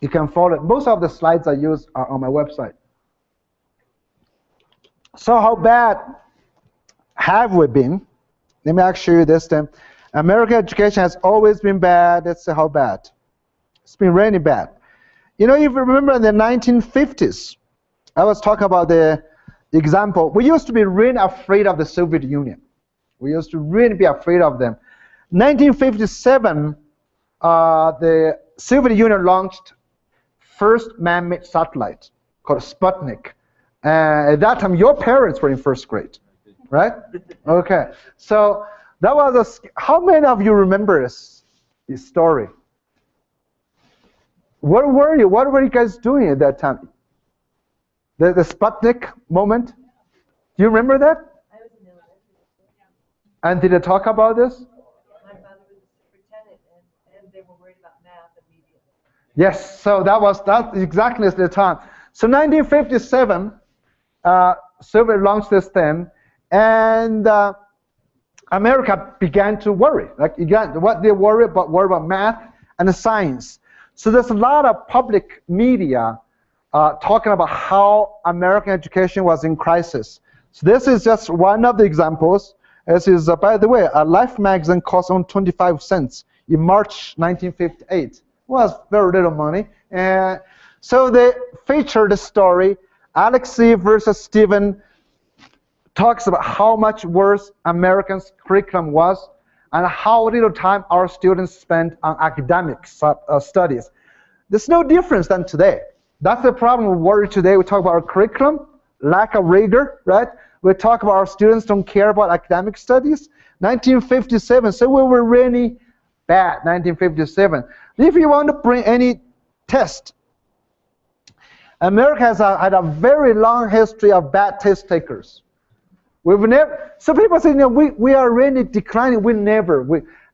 you can follow it. Most of the slides I use are on my website. So how bad have we been? Let me actually show you this thing. American education has always been bad. Let's say how bad. It's been really bad. If you remember in the 1950s, I was talking about the example. We used to be really afraid of the Soviet Union. We used to really be afraid of them. 1957, the Soviet Union launched first man-made satellite called Sputnik. At that time, your parents were in first grade, right? Okay, so that was how many of you remember this story? Where were you? What were you guys doing at that time? The Sputnik moment? Do you remember that? I was in elementary school. And did they talk about this? My father was a superintendent, and they were worried about math and media. Yes, so that's exactly the time. So 1957, Soviet launched this thing, and America began to worry. What they worry about math and science. So there's a lot of public media talking about how American education was in crisis. So this is just one of the examples. This is, by the way, a Life magazine cost only 25 cents in March 1958. It was very little money. So they featured the story, Alexei versus Stephen, talks about how much worse Americans' curriculum was and how little time our students spent on academic studies. There's no difference than today. That's the problem we worry today. We talk about our curriculum, lack of rigor, right? We talk about our students don't care about academic studies. 1957, so we were really bad, 1957. If you want to bring any test, America has had a very long history of bad test takers. We've never, so people say, we are really declining.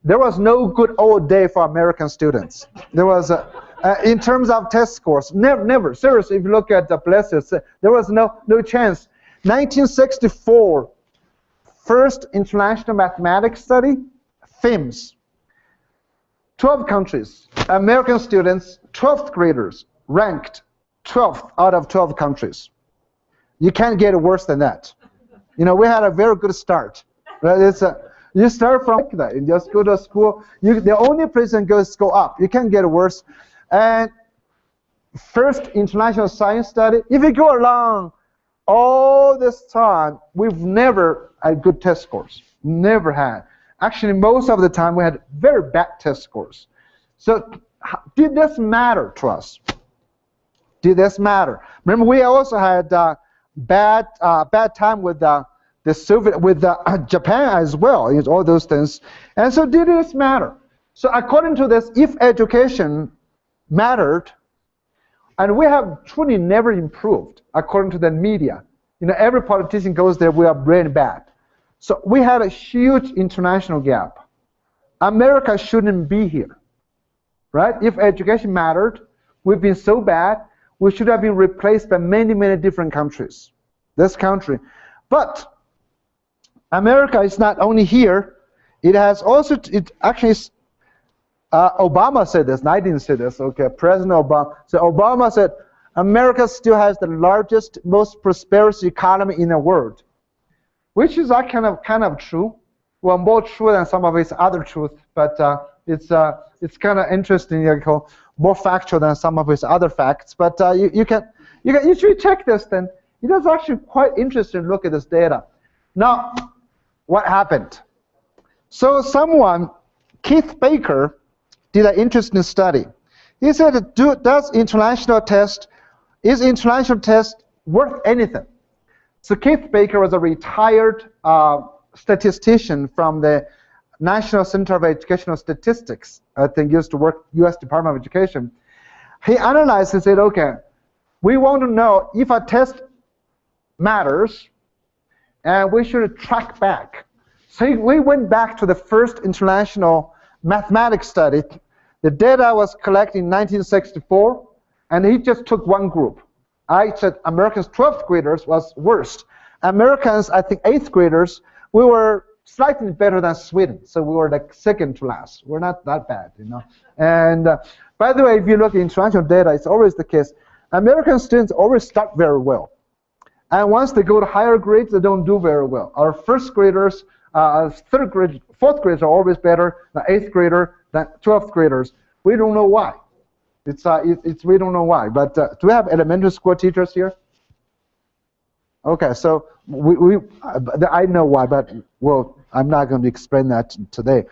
There was no good old day for American students. There was, in terms of test scores, never. Seriously, if you look at the Blessed, there was no chance. 1964, first international mathematics study, TIMSS. 12 countries, American students, 12th graders, ranked 12th out of 12 countries. You can't get worse than that. We had a very good start. Right? You start from that. You just go to school. The only place you go up. You can't get worse. And first international science study, if you go along all this time, we've never had good test scores. Never had. Actually, most of the time we had very bad test scores. So did this matter to us? Did this matter? Remember, we also had bad time with the Soviet, with Japan as well, all those things. And so did this matter? So according to this, if education mattered, and we have truly never improved, according to the media. Every politician goes there, we are really bad. So we had a huge international gap. America shouldn't be here, right? If education mattered, we've been so bad, we should have been replaced by many, many different countries. This country. But America is not only here, it has also, it actually, Obama said this, and I didn't say this, okay, President Obama. So Obama said, America still has the largest, most prosperous economy in the world, which is kind of true. Well, more true than some of its other truth, but it's kind of interesting, more factual than some of its other facts. But you should check this. Then it is actually quite interesting to look at this data. Now, what happened? So someone, Keith Baker, did an interesting study. He said, is international test worth anything? So Keith Baker was a retired statistician from the National Center of Educational Statistics. I think used to work U.S. Department of Education. He analyzed and said, okay, we want to know if a test matters, and we should track back. So we went back to the first international mathematics study. The data was collected in 1964, and he just took one group. I said Americans 12th graders was worst. Americans, I think 8th graders, we were slightly better than Sweden, so we were like second to last. We're not that bad, And by the way, if you look at international data, it's always the case. American students always start very well. And once they go to higher grades, they don't do very well. Our first graders, third grade, fourth graders are always better than 8th grader, than 12th graders. We don't know why. We don't know why. But do we have elementary school teachers here? Okay, so I know why, but well, I'm not going to explain that today.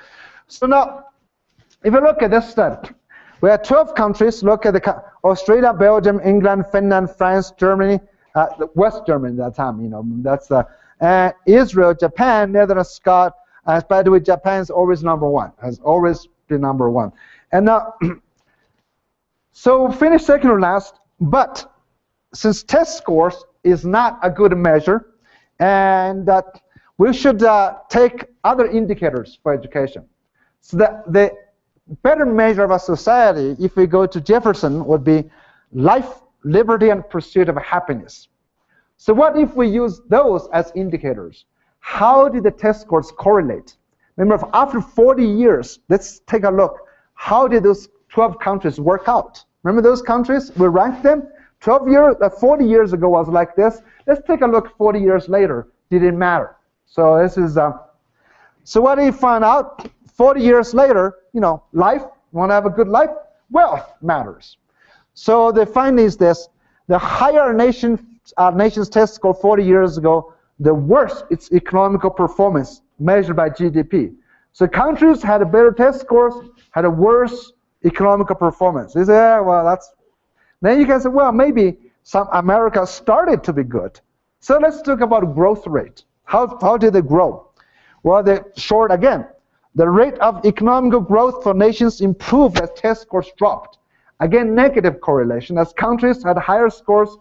So now, if you look at this study, we have 12 countries. Look at Australia, Belgium, England, Finland, France, Germany, West Germany at that time. That's Israel, Japan, Netherlands, Scotland. By the way, Japan is always number one. Has always been number one. And now, so finish second or last. But since test scores is not a good measure, and that we should take other indicators for education. So the better measure of a society, if we go to Jefferson, would be life, liberty, and pursuit of happiness. So what if we use those as indicators? How did the test scores correlate? Remember, after 40 years, let's take a look. How did those 12 countries work out? Remember those countries? We ranked them. 40 years ago was like this. Let's take a look 40 years later. Did it matter? So this is, so what do you find out? 40 years later, life, you want to have a good life? Wealth matters. So the finding is this: the higher nation's test score 40 years ago, the worse its economical performance measured by GDP. So countries had a better test scores, had a worse economical performance. You say, well, that's. Then you can say, well, maybe some America started to be good. So let's talk about growth rate. How did it grow? Well, the rate of economic growth for nations improved as test scores dropped. Again, negative correlation. As countries had higher scores,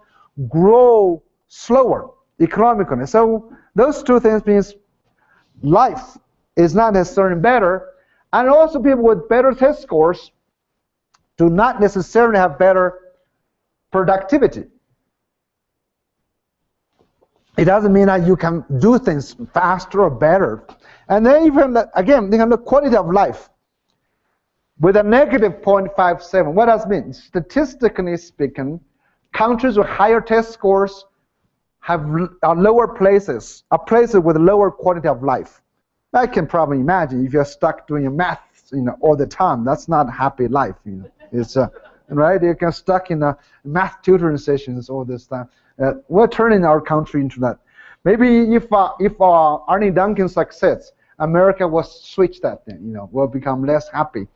grow slower economically. So those two things means life is not necessarily better, and also people with better test scores do not necessarily have better productivity. It doesn't mean that you can do things faster or better. And then even, again, the quality of life with a negative 0.57. What does it mean? Statistically speaking, countries with higher test scores have lower places, places with lower quality of life. I can probably imagine if you're stuck doing your math, all the time. That's not a happy life. It's right. You get stuck in math tutoring sessions all this time. We're turning our country into that. Maybe if Arne Duncan succeeds, America will switch that thing. Will become less happy.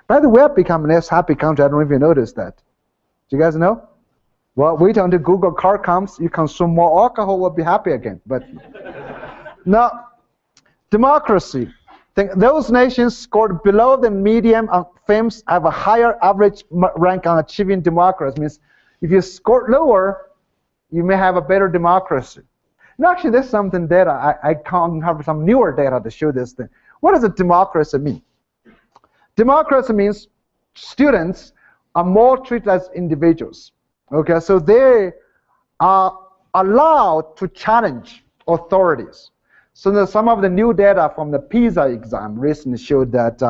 By the way, we've become a less happy country. I don't know if you noticed that. Do you guys know? Well, wait until Google car comes. You consume more alcohol, we'll be happy again. But now, democracy. Those nations scored below the median on FIMSS have a higher average rank on achieving democracy. Means if you score lower, you may have a better democracy. Now, actually, there's something data. I can't have some newer data to show this thing. What does a democracy mean? Democracy means students are more treated as individuals. Okay, so they are allowed to challenge authorities. So some of the new data from the PISA exam recently showed that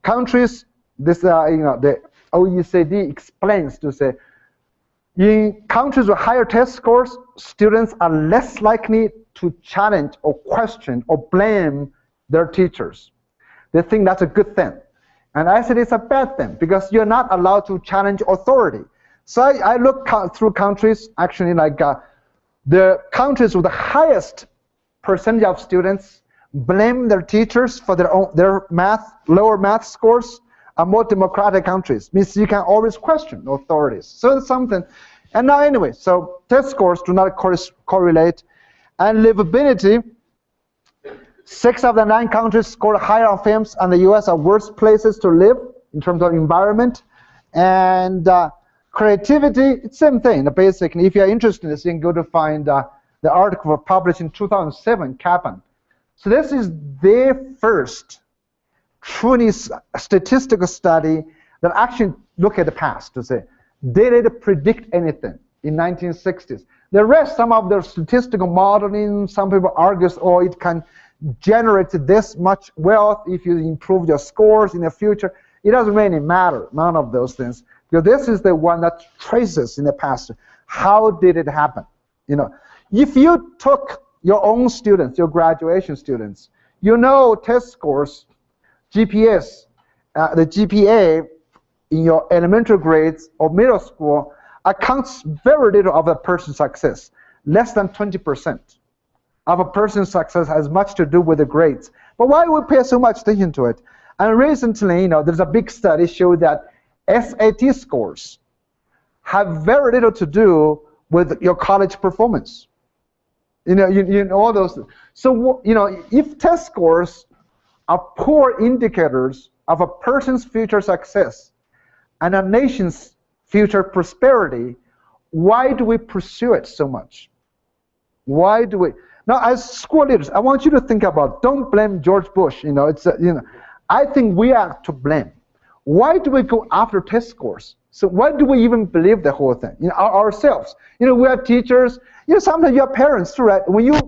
countries, the OECD explains to say, in countries with higher test scores, students are less likely to challenge or question or blame their teachers. They think that's a good thing. And I said it's a bad thing because you're not allowed to challenge authority. So I look through countries, actually like the countries with the highest percentage of students blame their teachers for their lower math scores are more democratic countries. Means you can always question authorities. So it's something. And now anyway, so test scores do not correlate. And livability, 6 of the 9 countries scored higher on films, and the US are worst places to live in terms of environment. And creativity, it's same thing. Basically, if you're interested in this, you can go to find the article published in 2007, Kappan. So this is the first truly statistical study that actually look at the past to say, did it predict anything in 1960s? The rest, some of the statistical modeling, some people argue, oh, it can generate this much wealth if you improve your scores in the future. It doesn't really matter, none of those things. Because this is the one that traces in the past. How did it happen? You know, if you took your own students, your graduation students, you know test scores, GPAs, the GPA in your elementary grades or middle school accounts very little of a person's success. Less than 20% of a person's success has much to do with the grades. But why we pay so much attention to it? And recently, you know, there's a big study showed that SAT scores have very little to do with your college performance. You know all those. So you know, if test scores are poor indicators of a person's future success and a nation's future prosperity, why do we pursue it so much? Why do we? Now, as school leaders, I want you to think about. Don't blame George Bush. You know, it's you know, I think we are to blame. Why do we go after test scores? So why do we even believe the whole thing? You know, ourselves. You know, we are teachers. You know, sometimes you are parents too, right? When you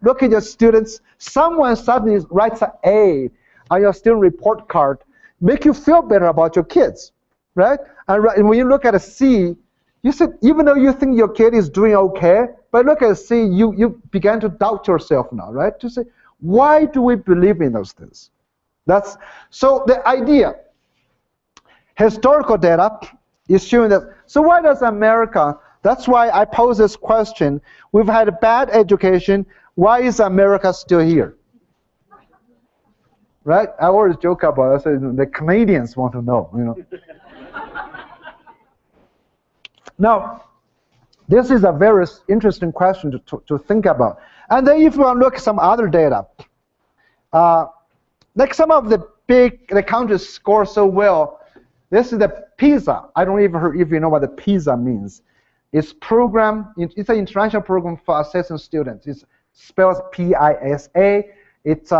look at your students, someone suddenly writes an A on your student report card, make you feel better about your kids, right? And when you look at a C, you said, even though you think your kid is doing okay, but look at a C, you began to doubt yourself now, right? To say, why do we believe in those things? That's so the idea. Historical data is showing that. So why does America? That's why I pose this question. We've had a bad education. Why is America still here? Right? I always joke about it. So the Canadians want to know. You know. Now, this is a very interesting question to think about. And then if you want to look at some other data, like some of the countries score so well. This is the PISA. I don't even know if you know what the PISA means. It's an international program for assessing students. It's spelled PISA. It's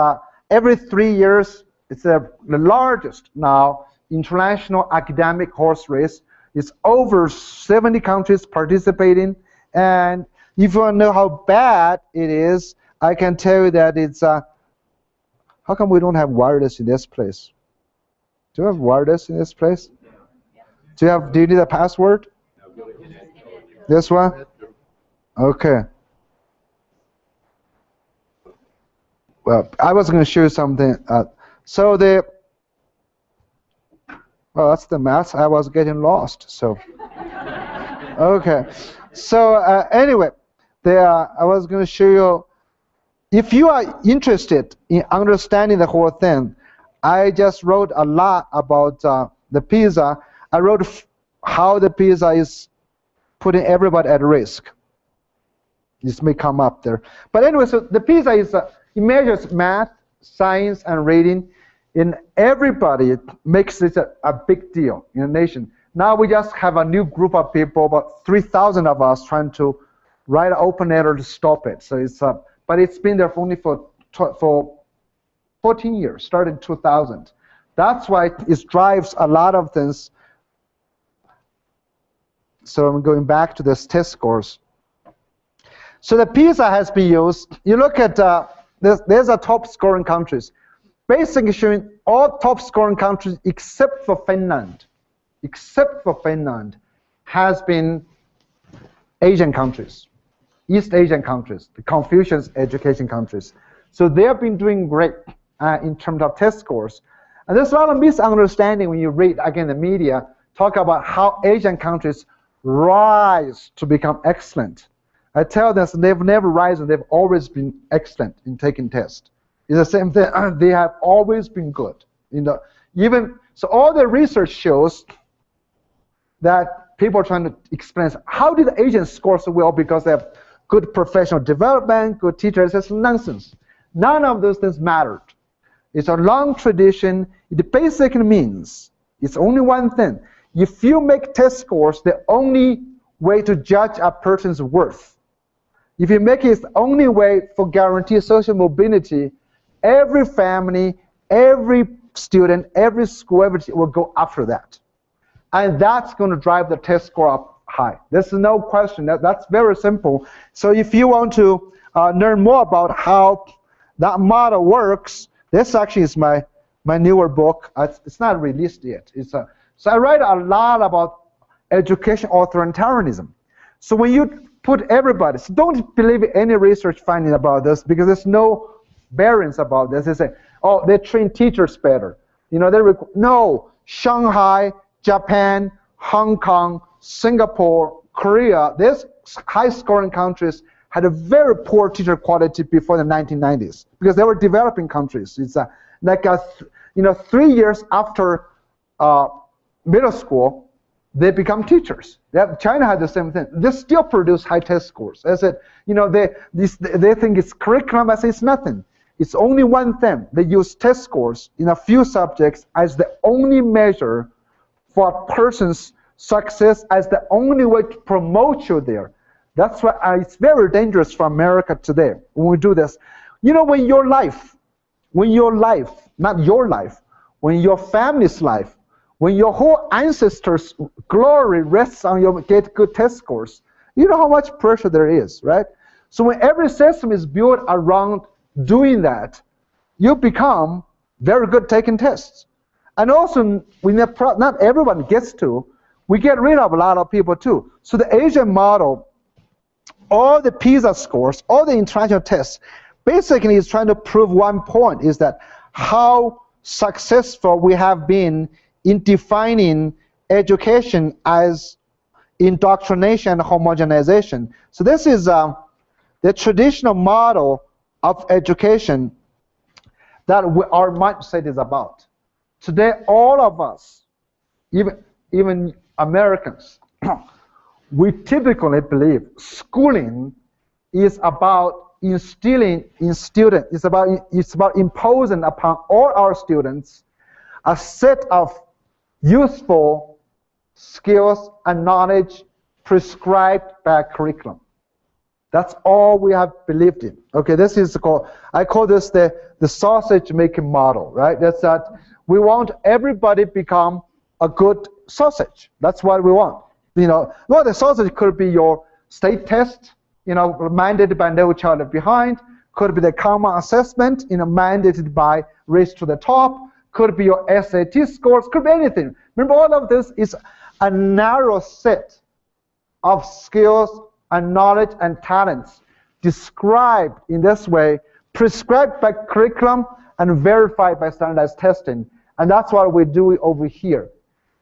every 3 years. It's the largest now international academic horse race. It's over 70 countries participating. And if you want to know how bad it is, I can tell you that it's. How come we don't have wireless in this place? Do you have wireless in this place? Do you need a password? This one? Okay. Well, I was going to show you something. Well, that's the math. I was getting lost. So, okay. So anyway, I was going to show you. If you are interested in understanding the whole thing, I just wrote a lot about the PISA. I wrote how the PISA is putting everybody at risk. This may come up there. But anyway, so the PISA it measures math, science, and reading. In everybody, it makes it a big deal in the nation. Now we just have a new group of people, about 3,000 of us, trying to write an open letter to stop it. So it's but it's been there only for 14 years, started in 2000. That's why it drives a lot of things. So I'm going back to this test scores. So the PISA has been used. You look at there's a top scoring countries. Basically showing all top scoring countries except for Finland has been Asian countries, East Asian countries, the Confucius education countries. So they have been doing great in terms of test scores. And there's a lot of misunderstanding when you read, again, the media talk about how Asian countries rise to become excellent. I tell them they've never risen, they've always been excellent in taking tests. It's the same thing, they have always been good. So all the research shows that people are trying to explain, how did the Asians score so well because they have good professional development, good teachers? That's nonsense. None of those things mattered. It's a long tradition. It basically means it's only one thing. If you make test scores the only way to judge a person's worth, if you make it the only way for guarantee social mobility, every family, every student, every school, everything will go after that. And that's going to drive the test score up high. There's no question. That's very simple. So if you want to learn more about how that model works, this actually is my newer book. It's not released yet. So I write a lot about education authoritarianism. So when you put everybody, so don't believe any research finding about this because there's no variance about this. They say, oh, they train teachers better. No, Shanghai, Japan, Hong Kong, Singapore, Korea, these high-scoring countries had a very poor teacher quality before the 1990s because they were developing countries. It's 3 years after middle school, they become teachers. China had the same thing. They still produce high test scores. I said, they think it's curriculum. I say it's nothing. It's only one thing. They use test scores in a few subjects as the only measure for a person's success, as the only way to promote you there. That's why it's very dangerous for America today when we do this. When your life, not your life, when your family's life, when your whole ancestors' glory rests on your get good test scores, you know how much pressure there is, right? So when every system is built around doing that, you become very good taking tests. And also, not everyone gets to, we get rid of a lot of people too. So the Asian model, all the PISA scores, all the international tests, basically is trying to prove one point, is that how successful we have been in defining education as indoctrination and homogenization. So this is the traditional model of education that our mindset is about. Today, all of us, even Americans, we typically believe schooling is about instilling in students, it's about imposing upon all our students a set of useful skills and knowledge prescribed by a curriculum. That's all we have believed in. Okay, this is called, I call this the sausage making model, right? That's that we want everybody become a good sausage. That's what we want. Well, the sausage could be your state test, mandated by No Child Left Behind. Could be the common assessment, mandated by Race to the Top. Could be your SAT scores. Could be anything. Remember, all of this is a narrow set of skills and knowledge and talents described in this way, prescribed by curriculum and verified by standardized testing. And that's what we do over here.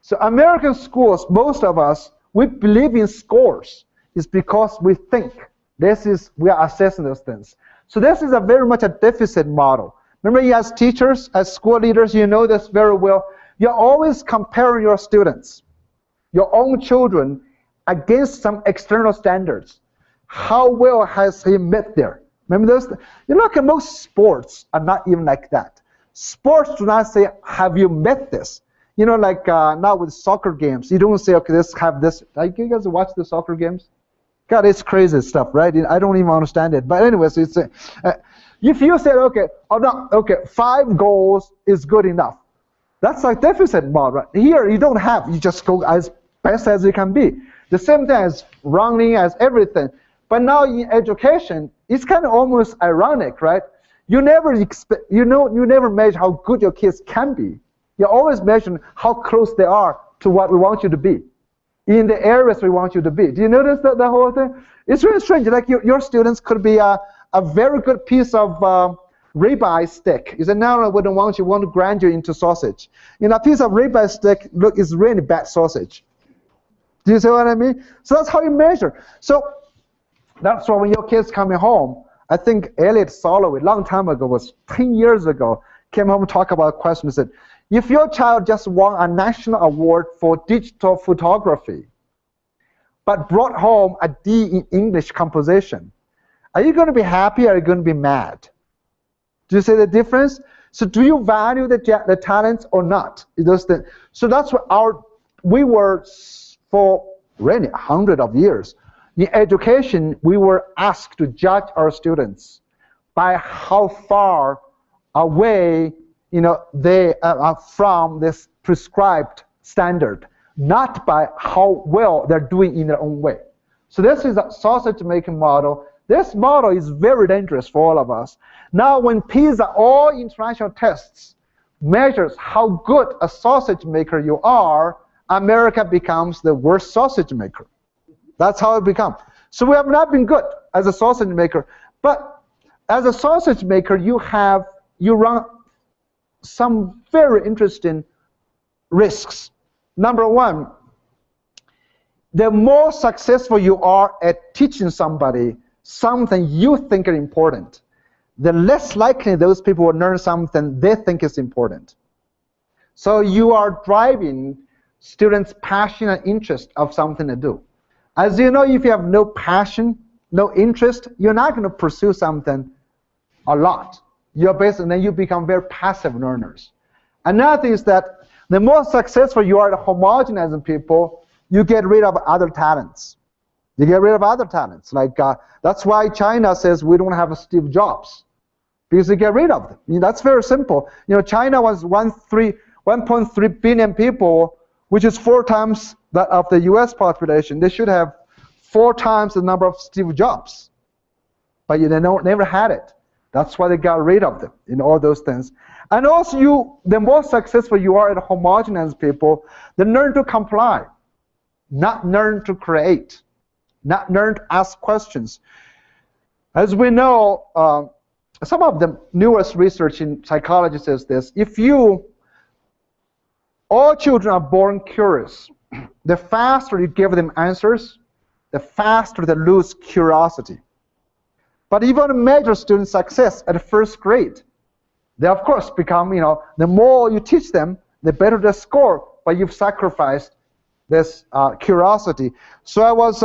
So American schools, most of us, we believe in scores. It's because we think we are assessing those things. So this is a very much a deficit model. Remember, as teachers, as school leaders, you know this very well. You're always comparing your students, your own children, against some external standards. How well has he met there? Remember those? Look at most sports are not even like that. Sports do not say, have you met this? Now with soccer games, you don't say, okay, let's have this. Like, you guys watch the soccer games? God, it's crazy stuff, right? I don't even understand it. But anyways, it's if you said, okay, 5 goals is good enough. That's like deficit model, right? Here, you don't have. You just go as best as you can be. The same thing as running, as everything. But now in education, it's kind of almost ironic, right? You never you never measure how good your kids can be. You always measure how close they are to what we want you to be, in the areas we want you to be. Do you notice that the whole thing? It's really strange. Like your students could be a very good piece of ribeye steak. You say, no, we don't want you. We want to grind you into sausage. A piece of ribeye steak, look, is really bad sausage. Do you see what I mean? So that's how you measure. So that's why when your kids coming home, I think Elliot Soloway, a long time ago, was 10 years ago, came home and talked about a question. He said, if your child just won a national award for digital photography, but brought home a D in English composition, are you going to be happy or are you going to be mad? Do you see the difference? So do you value the talents or not? So that's what we were, for really hundreds of years, in education, we were asked to judge our students by how far away they are from this prescribed standard, not by how well they're doing in their own way. So this is a sausage-making model. This model is very dangerous for all of us. Now, when PISA, all international tests, measures how good a sausage maker you are, America becomes the worst sausage maker. That's how it becomes. So we have not been good as a sausage maker. But as a sausage maker, you run some very interesting risks. Number one, the more successful you are at teaching somebody something you think is important, the less likely those people will learn something they think is important. So you are driving students' passion and interest of something to do. As you know, if you have no passion, no interest, you're not going to pursue something a lot. Then you become very passive learners. Another thing is that the more successful you are at homogenizing people, you get rid of other talents. You get rid of other talents. Like that's why China says we don't have a Steve Jobs, because they get rid of them. That's very simple. China was 1.3 billion people, which is 4 times that of the U.S. population. They should have 4 times the number of Steve Jobs, but they never had it. That's why they got rid of them, all those things. And also, the more successful you are at homogenizing people, then learn to comply, not learn to create, not learn to ask questions. As we know, some of the newest research in psychology says this: all children are born curious. The faster you give them answers, the faster they lose curiosity. But if you want to measure student success at first grade, they of course become, the more you teach them, the better they score, but you've sacrificed this curiosity. So I was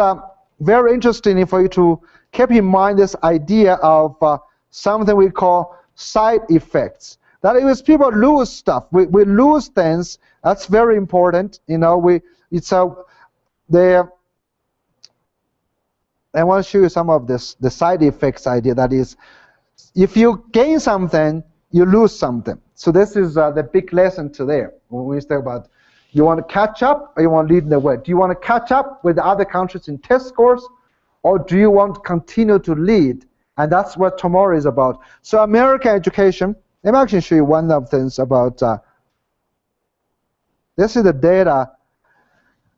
very interested for you to keep in mind this idea of something we call side effects. That is, people lose stuff. We lose things. That's very important. I want to show you some of the side effects idea. That is, if you gain something, you lose something. So this is the big lesson today when we talk about, you want to catch up or you want to lead the way? Do you want to catch up with the other countries in test scores, or do you want to continue to lead? And that's what tomorrow is about. So American education, let me actually show you one of the things about, this is the data.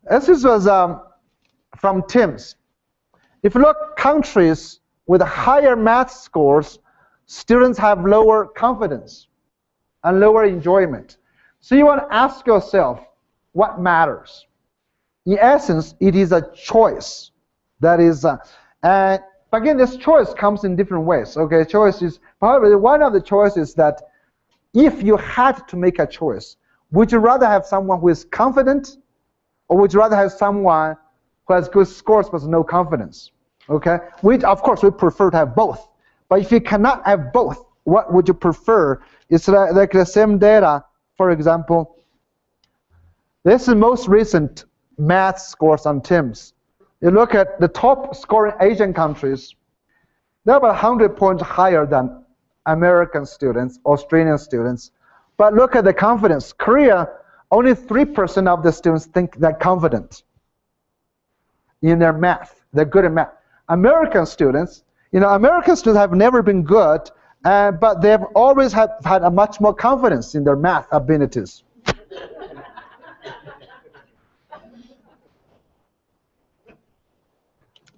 This was from TIMSS. If you look countries with higher math scores, students have lower confidence and lower enjoyment. So you want to ask yourself, what matters? In essence, it is a choice. That is, and again, this choice comes in different ways. Okay, choice is, however, one of the choices that if you had to make a choice, would you rather have someone who is confident, or would you rather have someone who has good scores but no confidence? Okay, of course, we prefer to have both. But if you cannot have both, what would you prefer? It's like the same data. For example, this is the most recent math scores on TIMSS. You look at the top scoring Asian countries, they're about 100 points higher than American students, Australian students. But look at the confidence. Korea, only 3% of the students think they're confident in their math. They're good at math. American students have never been good but they've always had a much more confidence in their math abilities.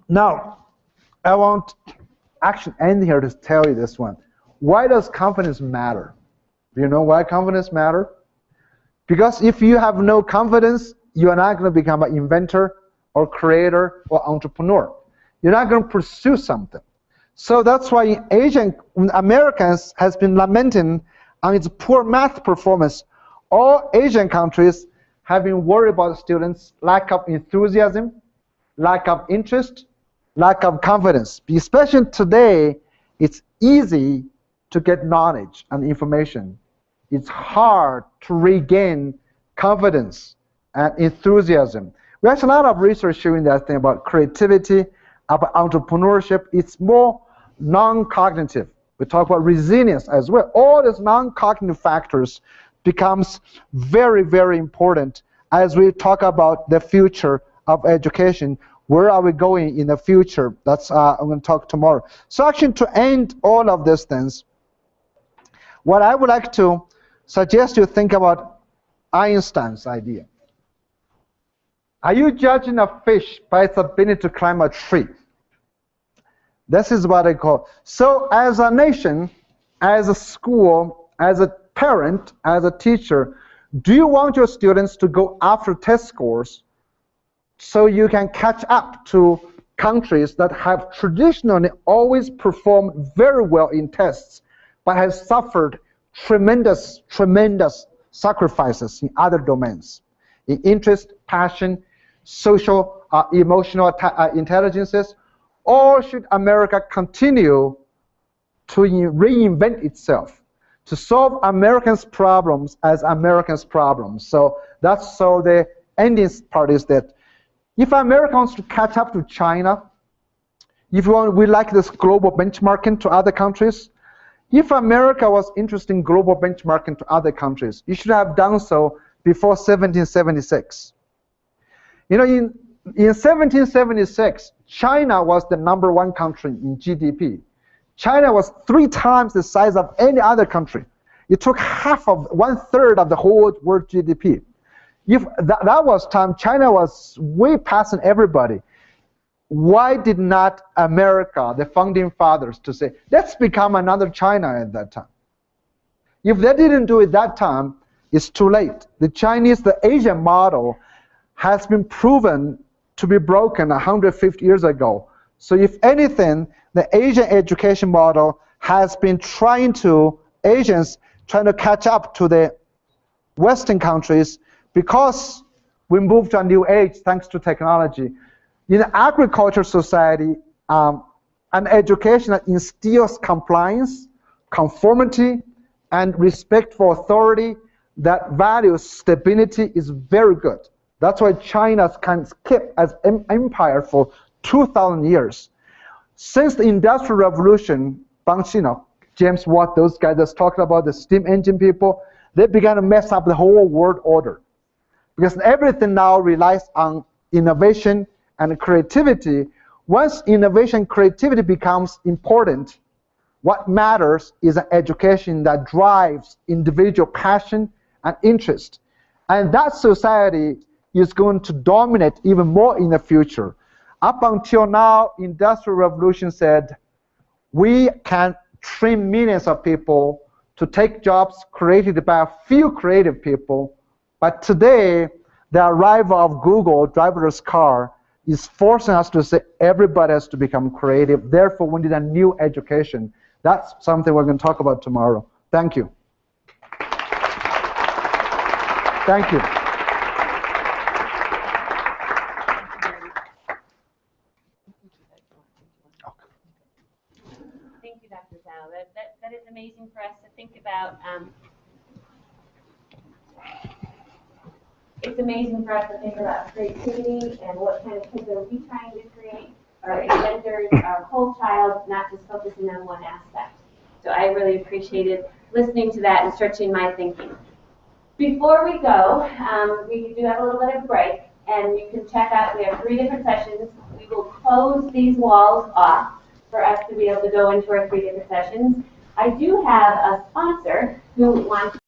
Now, I want actually end here to tell you this one. Why does confidence matter? Do you know why confidence matter? Because if you have no confidence, you are not going to become an inventor or creator or entrepreneur. You're not going to pursue something. So that's why Americans has been lamenting on its poor math performance. All Asian countries have been worried about students' lack of enthusiasm, lack of interest, lack of confidence. Especially today, it's easy to get knowledge and information. It's hard to regain confidence and enthusiasm. We have a lot of research showing that thing about creativity, about entrepreneurship. It's more non-cognitive. We talk about resilience as well. All these non-cognitive factors becomes very, very important as we talk about the future of education. Where are we going in the future? That's I'm going to talk tomorrow. So actually, to end all of these things, what I would like to suggest you think about Einstein's idea. Are you judging a fish by its ability to climb a tree? This is what I call. So as a nation, as a school, as a parent, as a teacher, do you want your students to go after test scores so you can catch up to countries that have traditionally always performed very well in tests, but have suffered tremendous, tremendous sacrifices in other domains, in interest, passion, social, emotional intelligences? Or should America continue to reinvent itself, to solve Americans' problems as Americans' problems? So that's so the ending part is that if America wants to catch up to China, if we like this global benchmarking to other countries, if America was interested in global benchmarking to other countries, you should have done so before 1776. You know, in 1776, China was the #1 country in GDP. China was 3 times the size of any other country. It took 1/3 of the whole world GDP. If that was time, China was way passing everybody. Why did not America, the founding fathers, to say, let's become another China at that time? If they didn't do it that time, it's too late. The Asian model has been proven to be broken 150 years ago. So if anything, the Asian education model has been Asians trying to catch up to the Western countries because we moved to a new age thanks to technology. In an agriculture society, an education that instills compliance, conformity, and respect for authority, that values stability, is very good. That's why China's can keep as an empire for 2,000 years. Since the Industrial Revolution, James Watt, those guys that's talking about the steam engine people, they began to mess up the whole world order. Because everything now relies on innovation and creativity. Once innovation and creativity becomes important, what matters is an education that drives individual passion and interest. And that society is going to dominate even more in the future. Up until now, Industrial Revolution said, we can train millions of people to take jobs created by a few creative people. But today, the arrival of Google driverless car is forcing us to say everybody has to become creative. Therefore, we need a new education. That's something we're going to talk about tomorrow. Thank you. Thank you. Thank you, Dr. Zhao. That is amazing for us to think about. It's amazing for us to think about creativity and what kind of kids are we trying to create, our inventors, our whole child, not just focusing on one aspect. So I really appreciated listening to that and stretching my thinking. Before we go, we do have a little bit of a break, and you can check out, we have 3 different sessions. We will close these walls off for us to be able to go into our 3 different sessions. I do have a sponsor who wants